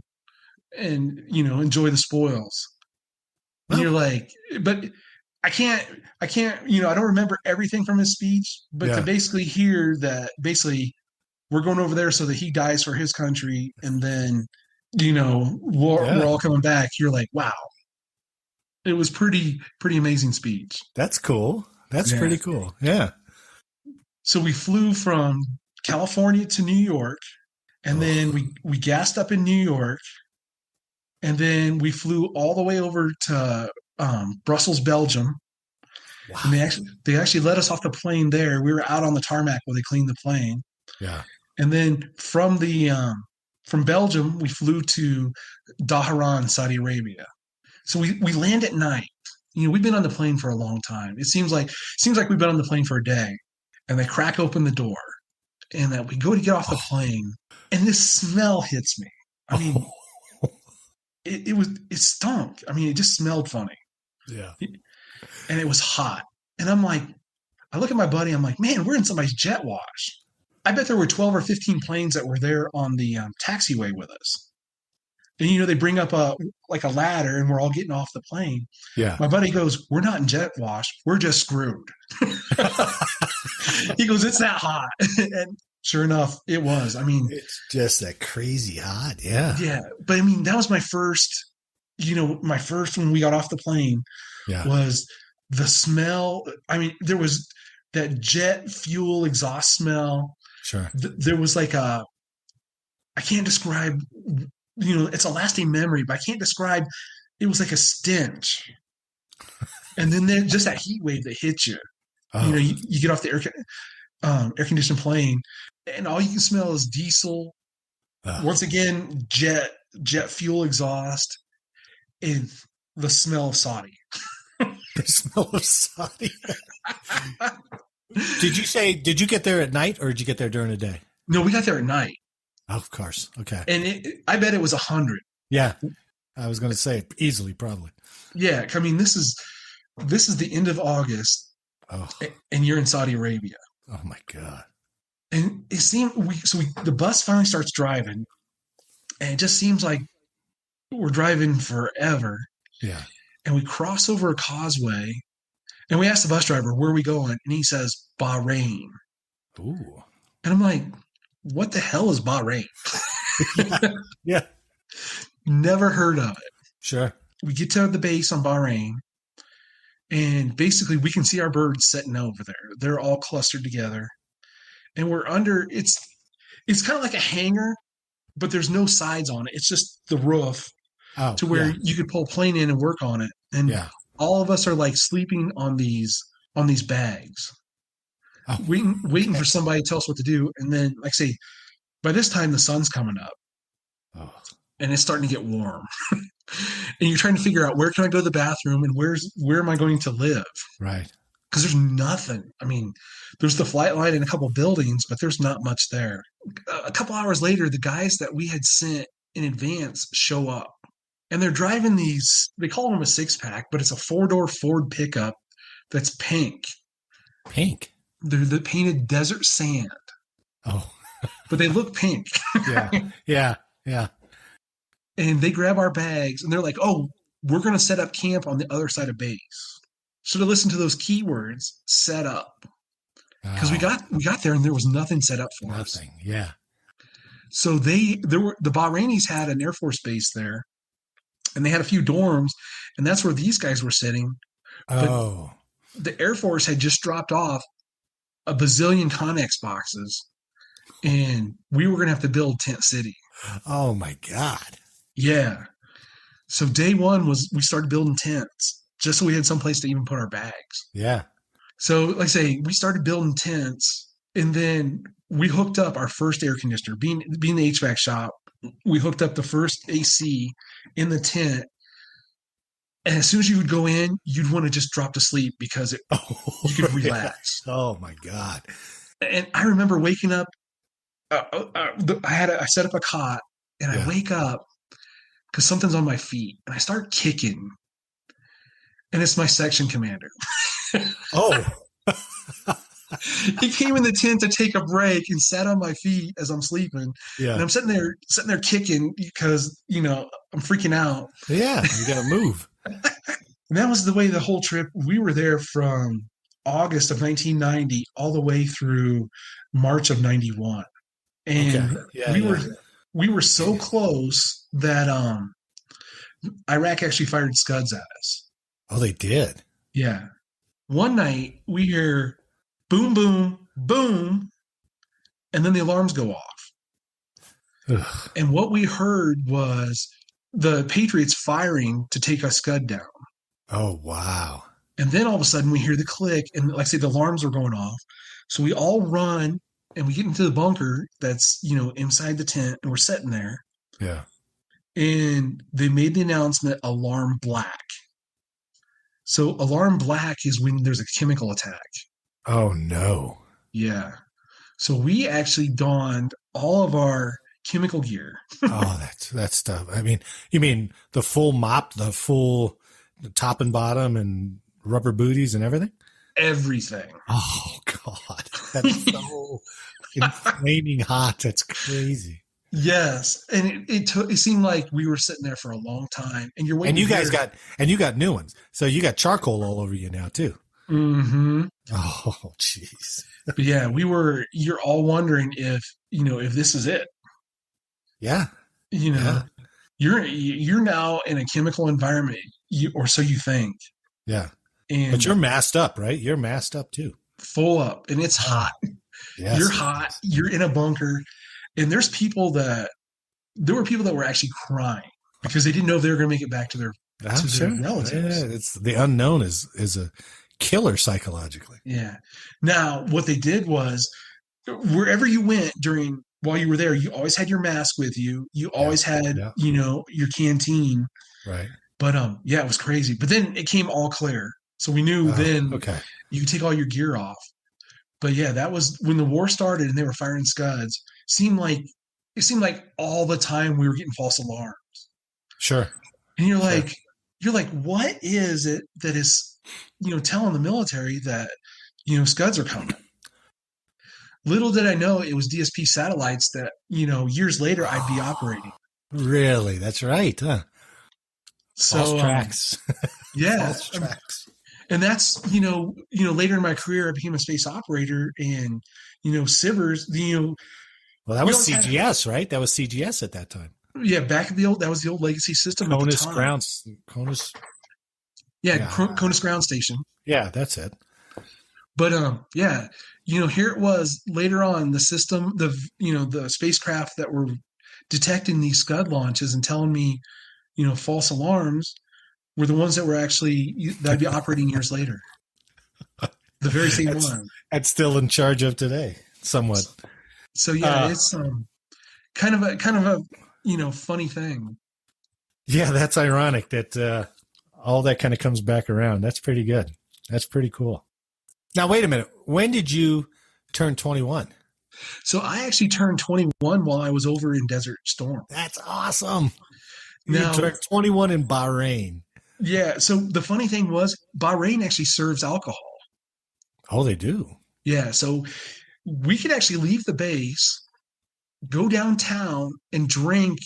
and enjoy the spoils. And you're like, but I can't, I don't remember everything from his speech, but to basically hear that basically we're going over there so that he dies for his country, and then, we're all coming back. You're like, wow. It was pretty amazing speech. That's cool. That's pretty cool. Yeah. So we flew from California to New York, and then we gassed up in New York, and then we flew all the way over to Brussels, Belgium. Wow. And they actually let us off the plane there. We were out on the tarmac while they cleaned the plane. Yeah. And then from Belgium, we flew to Dhahran, Saudi Arabia. So we land at night. We've been on the plane for a long time. It seems like we've been on the plane for a day. And they crack open the door, and that we go to get off the plane, and this smell hits me. I mean, it stunk. I mean, it just smelled funny. Yeah. And it was hot. And I'm like, I look at my buddy. I'm like, man, we're in somebody's jet wash. I bet there were 12 or 15 planes that were there on the taxiway with us. And, they bring up a ladder, and we're all getting off the plane. Yeah. My buddy goes, we're not in jet wash. We're just screwed. He goes, it's that hot. And sure enough, it was. I mean, it's just that crazy hot. Yeah. Yeah. But I mean, that was my first, when we got off the plane was the smell. I mean, there was that jet fuel exhaust smell. Sure. There was I can't describe, it's a lasting memory, but I can't describe. It was like a stench. And then there's just that heat wave that hits you. Oh. You get off the air conditioned plane, and all you can smell is diesel. Once again, jet fuel exhaust, and the smell of Saudi. The smell of Saudi. Did you get there at night, or did you get there during the day? No, we got there at night. Oh, of course. Okay. And I bet it was 100. Yeah. I was going to say easily, probably. Yeah. I mean, this is the end of August. Oh. And you're in Saudi Arabia. Oh my God. And it seemed the bus finally starts driving, and it just seems like we're driving forever. Yeah. And we cross over a causeway, and we ask the bus driver, where are we going? And he says, Bahrain. Ooh. And I'm like, what the hell is Bahrain? Yeah. Never heard of it. Sure. We get to the base on Bahrain, and basically we can see our birds sitting over there. They're all clustered together. And we're under, it's kind of like a hangar, but there's no sides on it. It's just the roof to where you could pull a plane in and work on it. And all of us are sleeping on these bags. Oh, waiting for somebody to tell us what to do. And then, by this time, the sun's coming up. Oh. And it's starting to get warm. And you're trying to figure out, where can I go to the bathroom, and where am I going to live? Right. Because there's nothing. I mean, there's the flight line and a couple buildings, but there's not much there. A couple hours later, the guys that we had sent in advance show up. And they're driving these, they call them a 6-pack, but it's a 4-door Ford pickup that's pink. Pink? They're the painted desert sand. Oh. But they look pink. Yeah. And they grab our bags, and they're like, oh, we're going to set up camp on the other side of base. Should have listened to those keywords, set up. Because we got there, and there was nothing set up for us. Nothing, yeah. So the Bahrainis had an Air Force base there, and they had a few dorms, and that's where these guys were sitting. Oh. But the Air Force had just dropped off a bazillion Connex boxes, and we were going to have to build Tent City. Oh, my God. Yeah. So day one was we started building tents just so we had someplace to even put our bags. Yeah. So, like I say, we started building tents, and then we hooked up our first air conditioner. Being the HVAC shop, we hooked up the first AC in the tent. And as soon as you would go in, you'd want to just drop to sleep because you could relax. Oh, my God. And I remember waking up. I set up a cot, and I wake up because something's on my feet, and I start kicking. And it's my section commander. Oh. He came in the tent to take a break and sat on my feet as I'm sleeping. Yeah. And I'm sitting there kicking because, I'm freaking out. Yeah, you got to move. And that was the way the whole trip. We were there from August of 1990 all the way through March of 91. And Okay. Yeah, we were so close that Iraq actually fired Scuds at us. Oh, they did. Yeah. One night we hear boom, boom, boom, and then the alarms go off. Ugh. And what we heard was the Patriots firing to take our Scud down. Oh, wow. And then all of a sudden we hear the click, and like I say, the alarms are going off. So we all run and we get into the bunker that's, inside the tent, and we're sitting there. Yeah. And they made the announcement, alarm black. So alarm black is when there's a chemical attack. Oh, no. Yeah. So we actually donned all of our chemical gear. Oh, that's tough. I mean, you mean the full mop, the top and bottom and rubber booties and everything? Everything. Oh, God. That's so flaming hot. That's crazy. Yes. And it seemed like we were sitting there for a long time, and you're waiting. And you got new ones. So you got charcoal all over you now too. Mm-hmm. Oh, jeez. But yeah, you're all wondering if this is it. Yeah. You're now in a chemical environment, or so you think. Yeah. But you're masked up, right? You're masked up too. Full up, and it's hot. Yes. You're hot. You're in a bunker, and there were people that were actually crying because they didn't know if they were going to make it back to their relatives. Yeah, it's the unknown is a killer psychologically. Yeah. Now, what they did was, wherever you went while you were there, you always had your mask with you. You always had, your canteen. Right. But it was crazy. But then it came all clear. So we knew okay, you could take all your gear off. But yeah, that was when the war started and they were firing Scuds. It seemed like all the time we were getting false alarms. Sure. And you're like, what is it that is, telling the military that, Scuds are coming? Little did I know it was DSP satellites that, years later I'd be operating. Really? That's right, huh? So, false tracks. Yeah. False tracks. And that's, later in my career, I became a space operator, and, Sivers, well, that was CGS, right? That was CGS at that time. Yeah. That was the old legacy system. Conus Ground Station. Yeah, that's it. But, here it was later on, the system, the spacecraft that were detecting these Scud launches and telling me, false alarms were the ones that were that'd be operating years later. The very same one. That's still in charge of today, somewhat. So yeah, it's kind of a funny thing. Yeah, that's ironic that all that kind of comes back around. That's pretty good. That's pretty cool. Now, wait a minute. When did you turn 21? So I actually turned 21 while I was over in Desert Storm. That's awesome. You turned 21 in Bahrain. Yeah. So the funny thing was, Bahrain actually serves alcohol. Oh, they do? Yeah. So we could actually leave the base, go downtown, and drink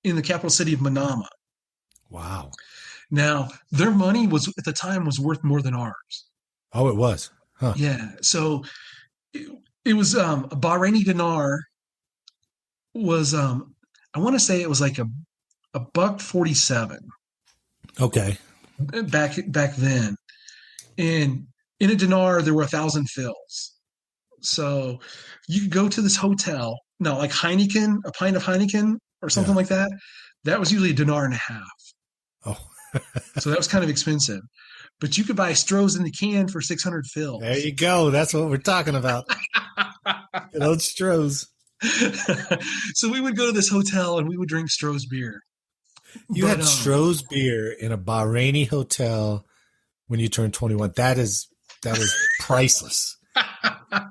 in the capital city of Manama. Wow. Now, their money at the time was worth more than ours. Oh, it was? Huh. Yeah. So it was a Bahraini dinar was, I want to say it was like a $1.47. Okay. Back then. And in a dinar, there were 1,000 fills. So you could go to this hotel. No, like Heineken, a pint of Heineken or something like that. That was usually $1.50. Oh. So that was kind of expensive. But you could buy Stroh's in the can for 600 fills. There you go. That's what we're talking about. Good old Stroh's. So we would go to this hotel and we would drink Stroh's beer. You had Stroh's beer in a Bahraini hotel when you turned 21. That is priceless.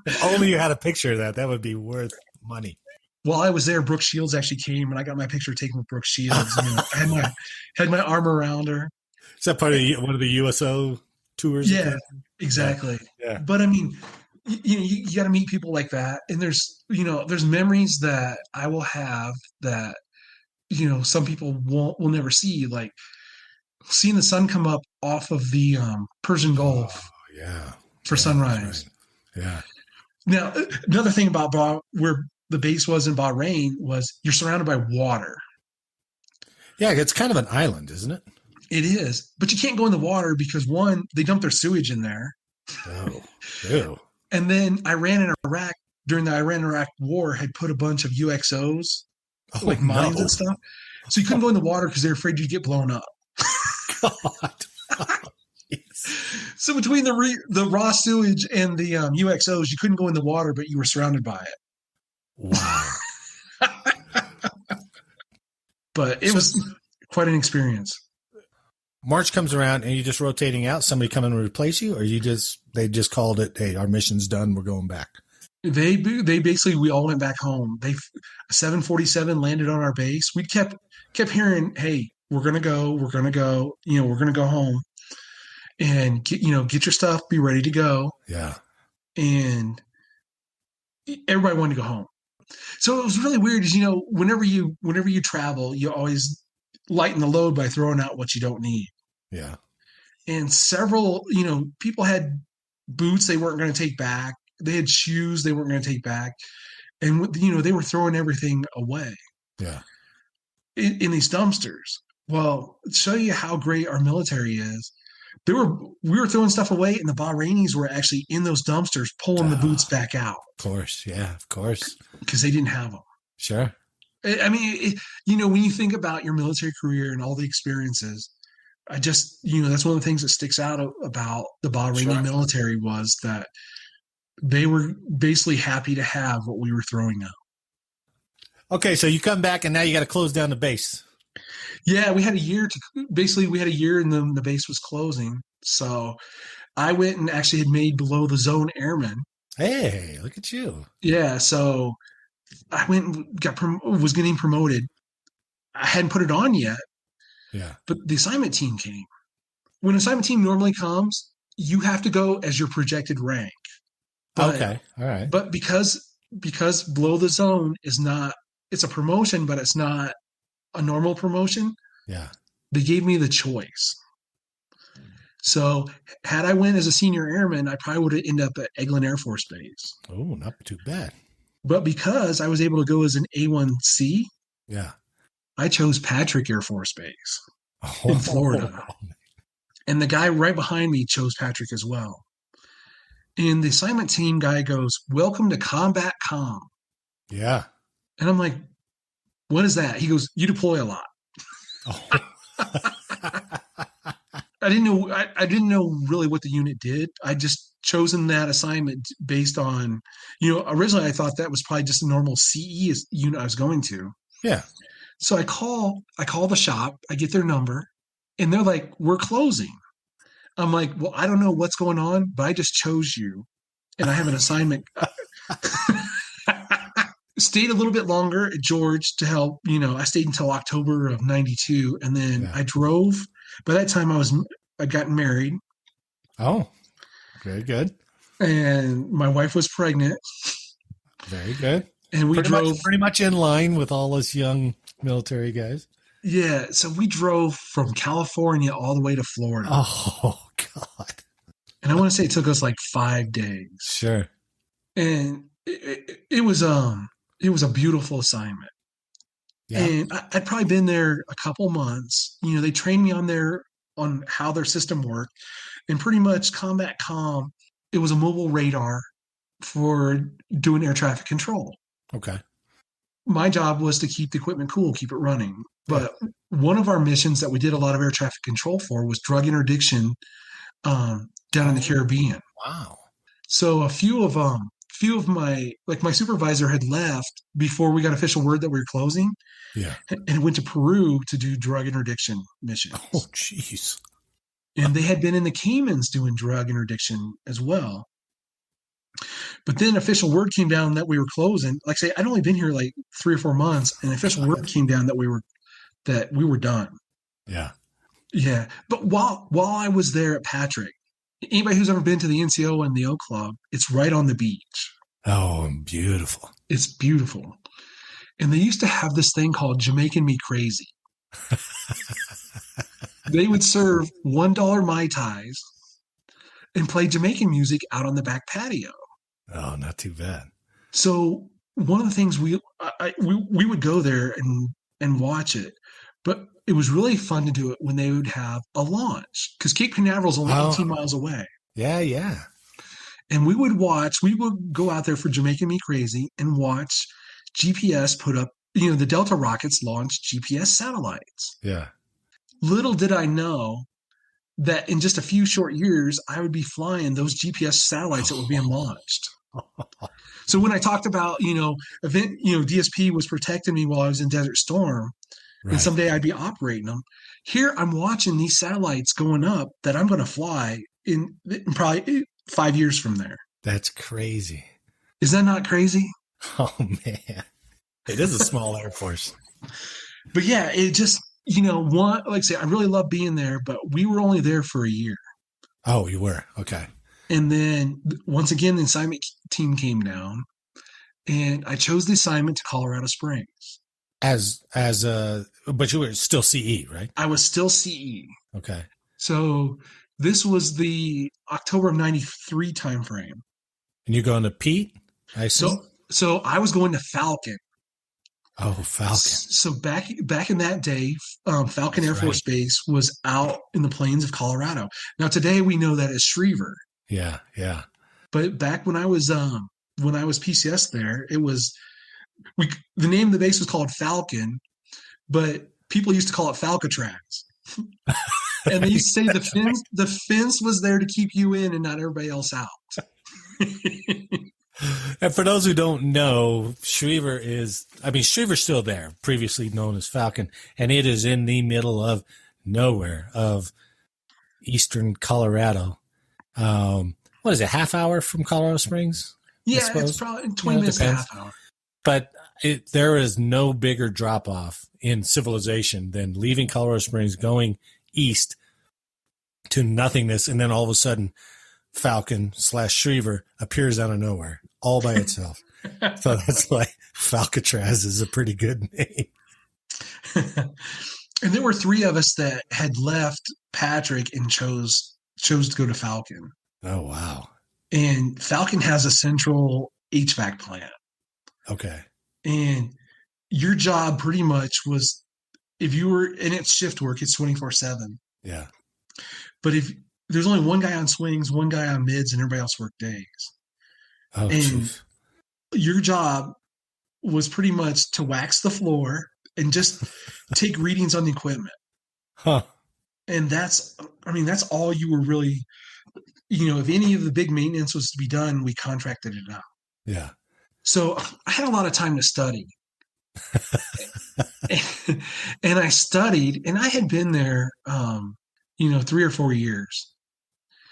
If only you had a picture of that. That would be worth money. While I was there, Brooke Shields actually came, and I got my picture taken with Brooke Shields. I had my arm around her. Is that part of one of the USO tours? Yeah, exactly. Yeah. But I mean, you got to meet people like that, and there's memories that I will have that some people will never see, like seeing the sun come up off of the Persian Gulf for sunrise. Right. Yeah. Now, another thing about where the base was in Bahrain was you're surrounded by water. Yeah, it's kind of an island, isn't it? It is, but you can't go in the water because one, they dump their sewage in there. Oh, ew. And then Iran and Iraq during the Iran-Iraq war had put a bunch of UXOs, like mines and stuff. So you couldn't go in the water because they're afraid you'd get blown up. God. So between the raw sewage and the UXOs, you couldn't go in the water, but you were surrounded by it. Wow. But it was quite an experience. March comes around and you're just rotating out. Somebody come in and replace you, or they just called it, hey, our mission's done, we're going back. They basically, we all went back home. A 747 landed on our base. We kept hearing, hey, we're gonna go, we're gonna go home, and get your stuff, be ready to go. Yeah. And everybody wanted to go home. So it was really weird, is whenever you travel, you always lighten the load by throwing out what you don't need. Yeah. And several, people had boots they weren't going to take back. They had shoes they weren't going to take back. And, they were throwing everything away. Yeah. In these dumpsters. Well, to show you how great our military is, we were throwing stuff away, and the Bahrainis were actually in those dumpsters pulling the boots back out. Of course. Yeah, of course. Because they didn't have them. Sure. I mean, when you think about your military career and all the experiences, I just, that's one of the things that sticks out about the Bahraini military was that they were basically happy to have what we were throwing out. Okay, so you come back and now you got to close down the base. Yeah, we had a year and then the base was closing. So I went and actually had made below the zone airman. Hey, look at you. Yeah, so I went and was getting promoted. I hadn't put it on yet. Yeah. But the assignment team came. When an assignment team normally comes, you have to go as your projected rank. But, okay. All right. But because below the zone is not, it's a promotion, but it's not a normal promotion. Yeah. They gave me the choice. So had I went as a senior airman, I probably would have ended up at Eglin Air Force Base. Oh, not too bad. But because I was able to go as an A1C, yeah, I chose Patrick Air Force Base in Florida. And the guy right behind me chose Patrick as well. And the assignment team guy goes, "Welcome to Combat Com." Yeah. And I'm like, "What is that?" He goes, "You deploy a lot." Oh. I didn't know really what the unit did. I just chosen that assignment based on, originally I thought that was probably just a normal CE unit I was going to. Yeah. So I call the shop, I get their number, and they're like, "We're closing." I'm like, "Well, I don't know what's going on, but I just chose you, and I have an assignment." Stayed a little bit longer at George to help. I stayed until October of '92, and then I drove. By that time, I gotten married. Oh, very good. And my wife was pregnant. Very good. And we drove pretty much in line with all us young military guys. Yeah, so we drove from California all the way to Florida. Oh God! And I want to say it took us like 5 days. Sure. And it was a beautiful assignment. Yeah. And I'd probably been there a couple months. They trained me on how their system worked, and pretty much Combat Com. It was a mobile radar for doing air traffic control. Okay. My job was to keep the equipment cool, keep it running. But one of our missions that we did a lot of air traffic control for was drug interdiction down in the Caribbean. Wow. So a few of my supervisor had left before we got official word that we were closing. Yeah. And went to Peru to do drug interdiction missions. Oh, jeez. And they had been in the Caymans doing drug interdiction as well. But then official word came down that we were closing. Like I say, I'd only been here like 3 or 4 months, and official word came down that we were done. Yeah. Yeah. But while I was there at Patrick, anybody who's ever been to the NCO and the O Club, it's right on the beach. Oh, beautiful. It's beautiful. and they used to have this thing called Jamaican Me Crazy. They would serve $1 Mai Tais and play Jamaican music out on the back patio. Oh, not too bad. So one of the things we would go there and watch it, but it was really fun to do it when they would have a launch because Cape Canaveral is only 18 miles away. Yeah. And we would go out there for Jamaican Me Crazy and watch GPS put up, the Delta rockets launch GPS satellites. Yeah. Little did I know that in just a few short years, I would be flying those GPS satellites that were being launched. So when I talked about, DSP was protecting me while I was in Desert Storm, right, and someday I'd be operating them. Here I'm watching these satellites going up that I'm going to fly in probably 5 years from there. That's crazy. Is that not crazy? Oh, man. It is a small Air Force. But yeah, it just, like I say, I really love being there, but we were only there for a year. Oh, you were? Okay. And then once again, the assignment team came down and I chose the assignment to Colorado Springs. But you were still CE, right? I was still CE. Okay. So this was the October of 93 timeframe. And you're going to Pete, I assume? So I was going to Falcon. Oh, Falcon. So back in that day, Falcon Air Force Base was out in the plains of Colorado. Now today we know that as Schriever. Yeah. But back when I was PCS there, it was the name of the base was called Falcon, but people used to call it Falcatraz. And they used to say the fence was there to keep you in and not everybody else out. And for those who don't know, Schriever's still there, previously known as Falcon, and it is in the middle of nowhere of eastern Colorado. What is it, half hour from Colorado Springs? Yeah, it's probably 20 minutes to half hour. But there is no bigger drop-off in civilization than leaving Colorado Springs, going east to nothingness, and then all of a sudden Falcon / Schriever appears out of nowhere all by itself. So that's why Falcatraz is a pretty good name. And there were 3 of us that had left Patrick and chose to go to Falcon. Oh, wow. And Falcon has a central HVAC plant. Okay. And your job pretty much was, if you were, and it's shift work, it's 24/7. Yeah. But if there's only one guy on swings, one guy on mids, and everybody else worked days. Oh, and geez. Your job was pretty much to wax the floor and just take readings on the equipment. Huh. And that's all you were really, if any of the big maintenance was to be done, we contracted it out. Yeah. So I had a lot of time to study. And I studied, and I had been there, 3 or 4 years.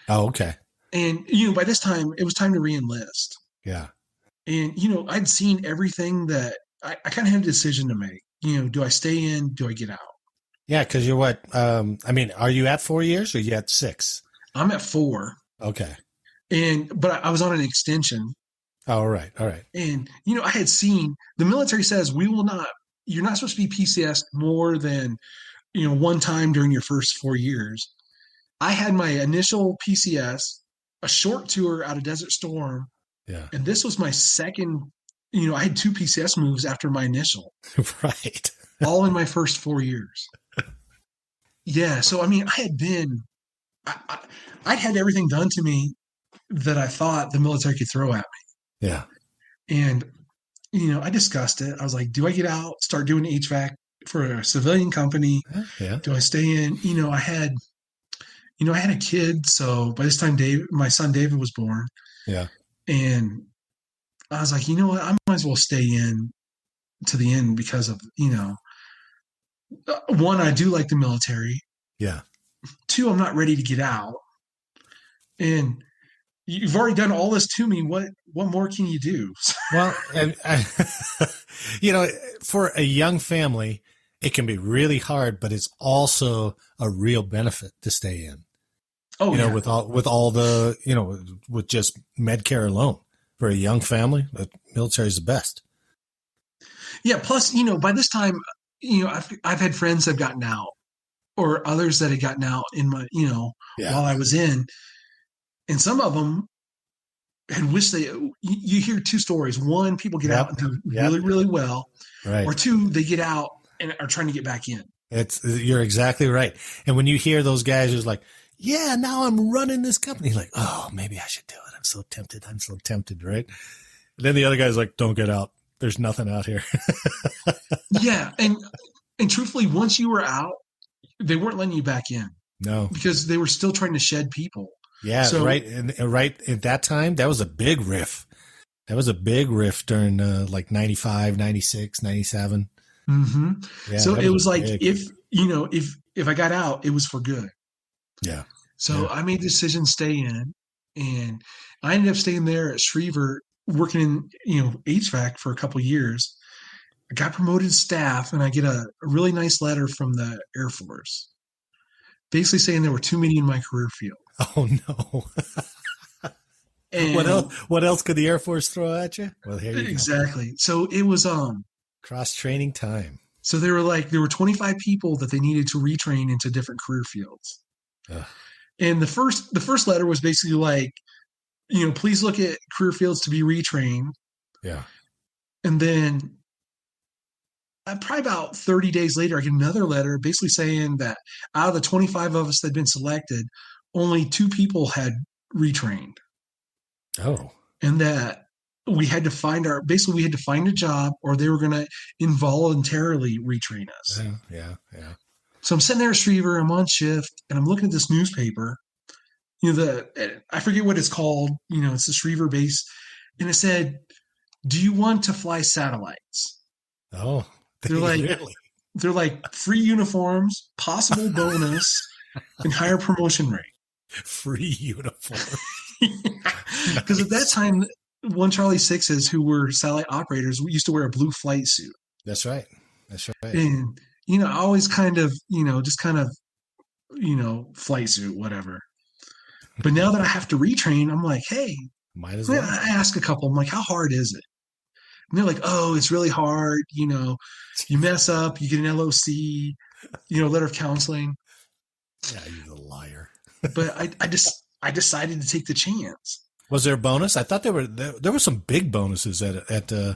Oh, okay. And, by this time, it was time to re-enlist. Yeah. And, I'd seen everything that I kind of had a decision to make. Do I stay in? Do I get out? Yeah, because you're what? Are you at 4 years or are you at 6? I'm at 4. Okay. But I was on an extension. Oh, all right. And, I had seen the military says you're not supposed to be PCS more than, one time during your first 4 years. I had my initial PCS, a short tour out of Desert Storm. Yeah. And this was my second, I had 2 PCS moves after my initial. Right. All in my first 4 years. Yeah. So, I had been, I'd had everything done to me that I thought the military could throw at me. Yeah. And, I discussed it. I was like, do I get out, start doing HVAC for a civilian company? Yeah. Do I stay in? I had a kid. So by this time, my son David was born. Yeah. And I was like, what? I might as well stay in to the end because of, one, I do like the military. Yeah. 2, I'm not ready to get out. And you've already done all this to me. What more can you do? Well, for a young family, it can be really hard, but it's also a real benefit to stay in. Oh, yeah. With all the, with just med care alone for a young family, the military is the best. Yeah. Plus, by this time, I've had friends that have gotten out, or others that had gotten out in my, Yeah. while I was in, and some of them had wished they. You hear two stories. One, people get out and do really, really well, Right. or two, they get out and are trying to get back in. You're exactly right. And when you hear those guys who's like, yeah, now I'm running this company, like, oh, maybe I should do it. I'm so tempted. Right. And then the other guy's like, don't get out. There's nothing out here. Yeah. And truthfully, once you were out, they weren't letting you back in. No, because they were still trying to shed people. Yeah. So, right. And right at that time, that was a big riff. That was a big riff during like 95, 96, 97. Mm-hmm. Yeah, so it was like, if I got out, it was for good. Yeah. So I made the decision to stay in, and I ended up staying there at Schriever, working in, HVAC for a couple of years. I got promoted to staff, and I get a really nice letter from the Air Force, basically saying there were too many in my career field. Oh no. And what else could the Air Force throw at you? Well, here you go. So it was cross training time. So there were 25 people that they needed to retrain into different career fields. Ugh. And the first letter was basically like, please look at career fields to be retrained. Yeah. And then probably about 30 days later, I get another letter basically saying that out of the 25 of us that had been selected, only 2 people had retrained. Oh. And that we had to find a job, or they were going to involuntarily retrain us. Yeah. So I'm sitting there at Schriever, I'm on shift, and I'm looking at this newspaper. I forget what it's called. It's the Schriever base, and it said, "Do you want to fly satellites?" Oh, they're like free uniforms, possible bonus, and higher promotion rate. Free uniform. Because at that time, 1 Charlie 6s who were satellite operators used to wear a blue flight suit. That's right. And I always kind of flight suit, whatever. But now that I have to retrain, I'm like, hey, might as well. I ask a couple, I'm like, how hard is it? And they're like, oh, it's really hard. You mess up, you get an LOC, letter of counseling. Yeah, you're a liar. But I decided to take the chance. Was there a bonus? I thought there were some big bonuses at the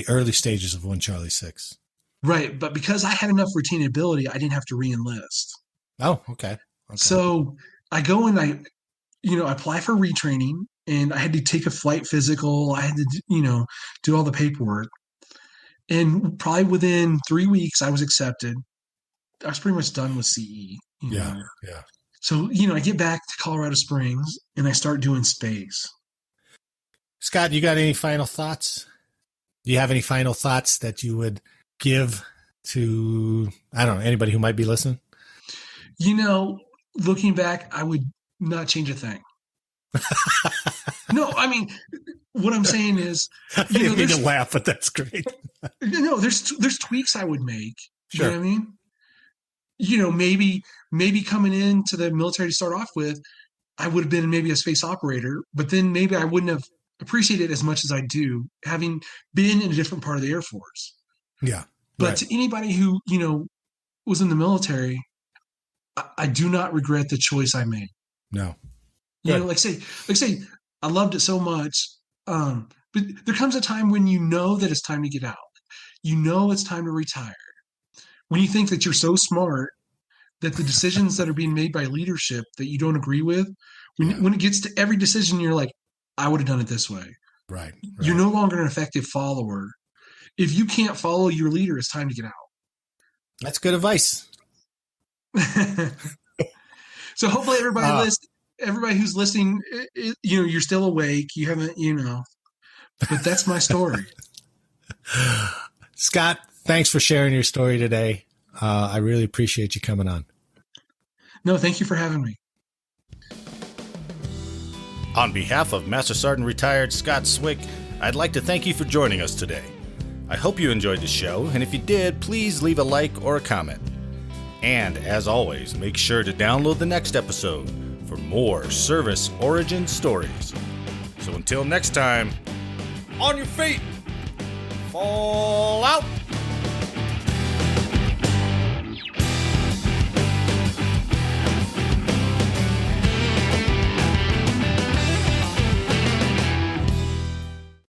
early stages of 1 Charlie 6. Right, but because I had enough retainability, I didn't have to re-enlist. Oh, okay. So I go and I apply for retraining, and I had to take a flight physical. I had to, do all the paperwork. And probably within 3 weeks, I was accepted. I was pretty much done with CE. Yeah. So, I get back to Colorado Springs, and I start doing space. Scott, you got any final thoughts? Do you have any final thoughts that you would give to, I don't know, anybody who might be listening? Looking back, I would not change a thing. No, I mean, what I'm saying is, I didn't mean to laugh, but that's great. No, there's tweaks I would make. Sure. You know what I mean? Maybe coming into the military to start off with, I would have been maybe a space operator, but then maybe I wouldn't have appreciated it as much as I do, having been in a different part of the Air Force. Yeah. But right. To anybody who, was in the military, I do not regret the choice I made. No. Like say, I loved it so much. But there comes a time when that it's time to get out. It's time to retire. When you think that you're so smart that the decisions that are being made by leadership that you don't agree with, when it gets to every decision, you're like, I would have done it this way. Right. You're no longer an effective follower. If you can't follow your leader, it's time to get out. That's good advice. So hopefully everybody who's listening, you're still awake. You haven't, but that's my story. Scott, thanks for sharing your story today. I really appreciate you coming on. No, thank you for having me. On behalf of Master Sergeant Retired Scott Swick, I'd like to thank you for joining us today. I hope you enjoyed the show, and if you did, please leave a like or a comment. And as always, make sure to download the next episode for more service origin stories. So until next time, on your feet, fall out.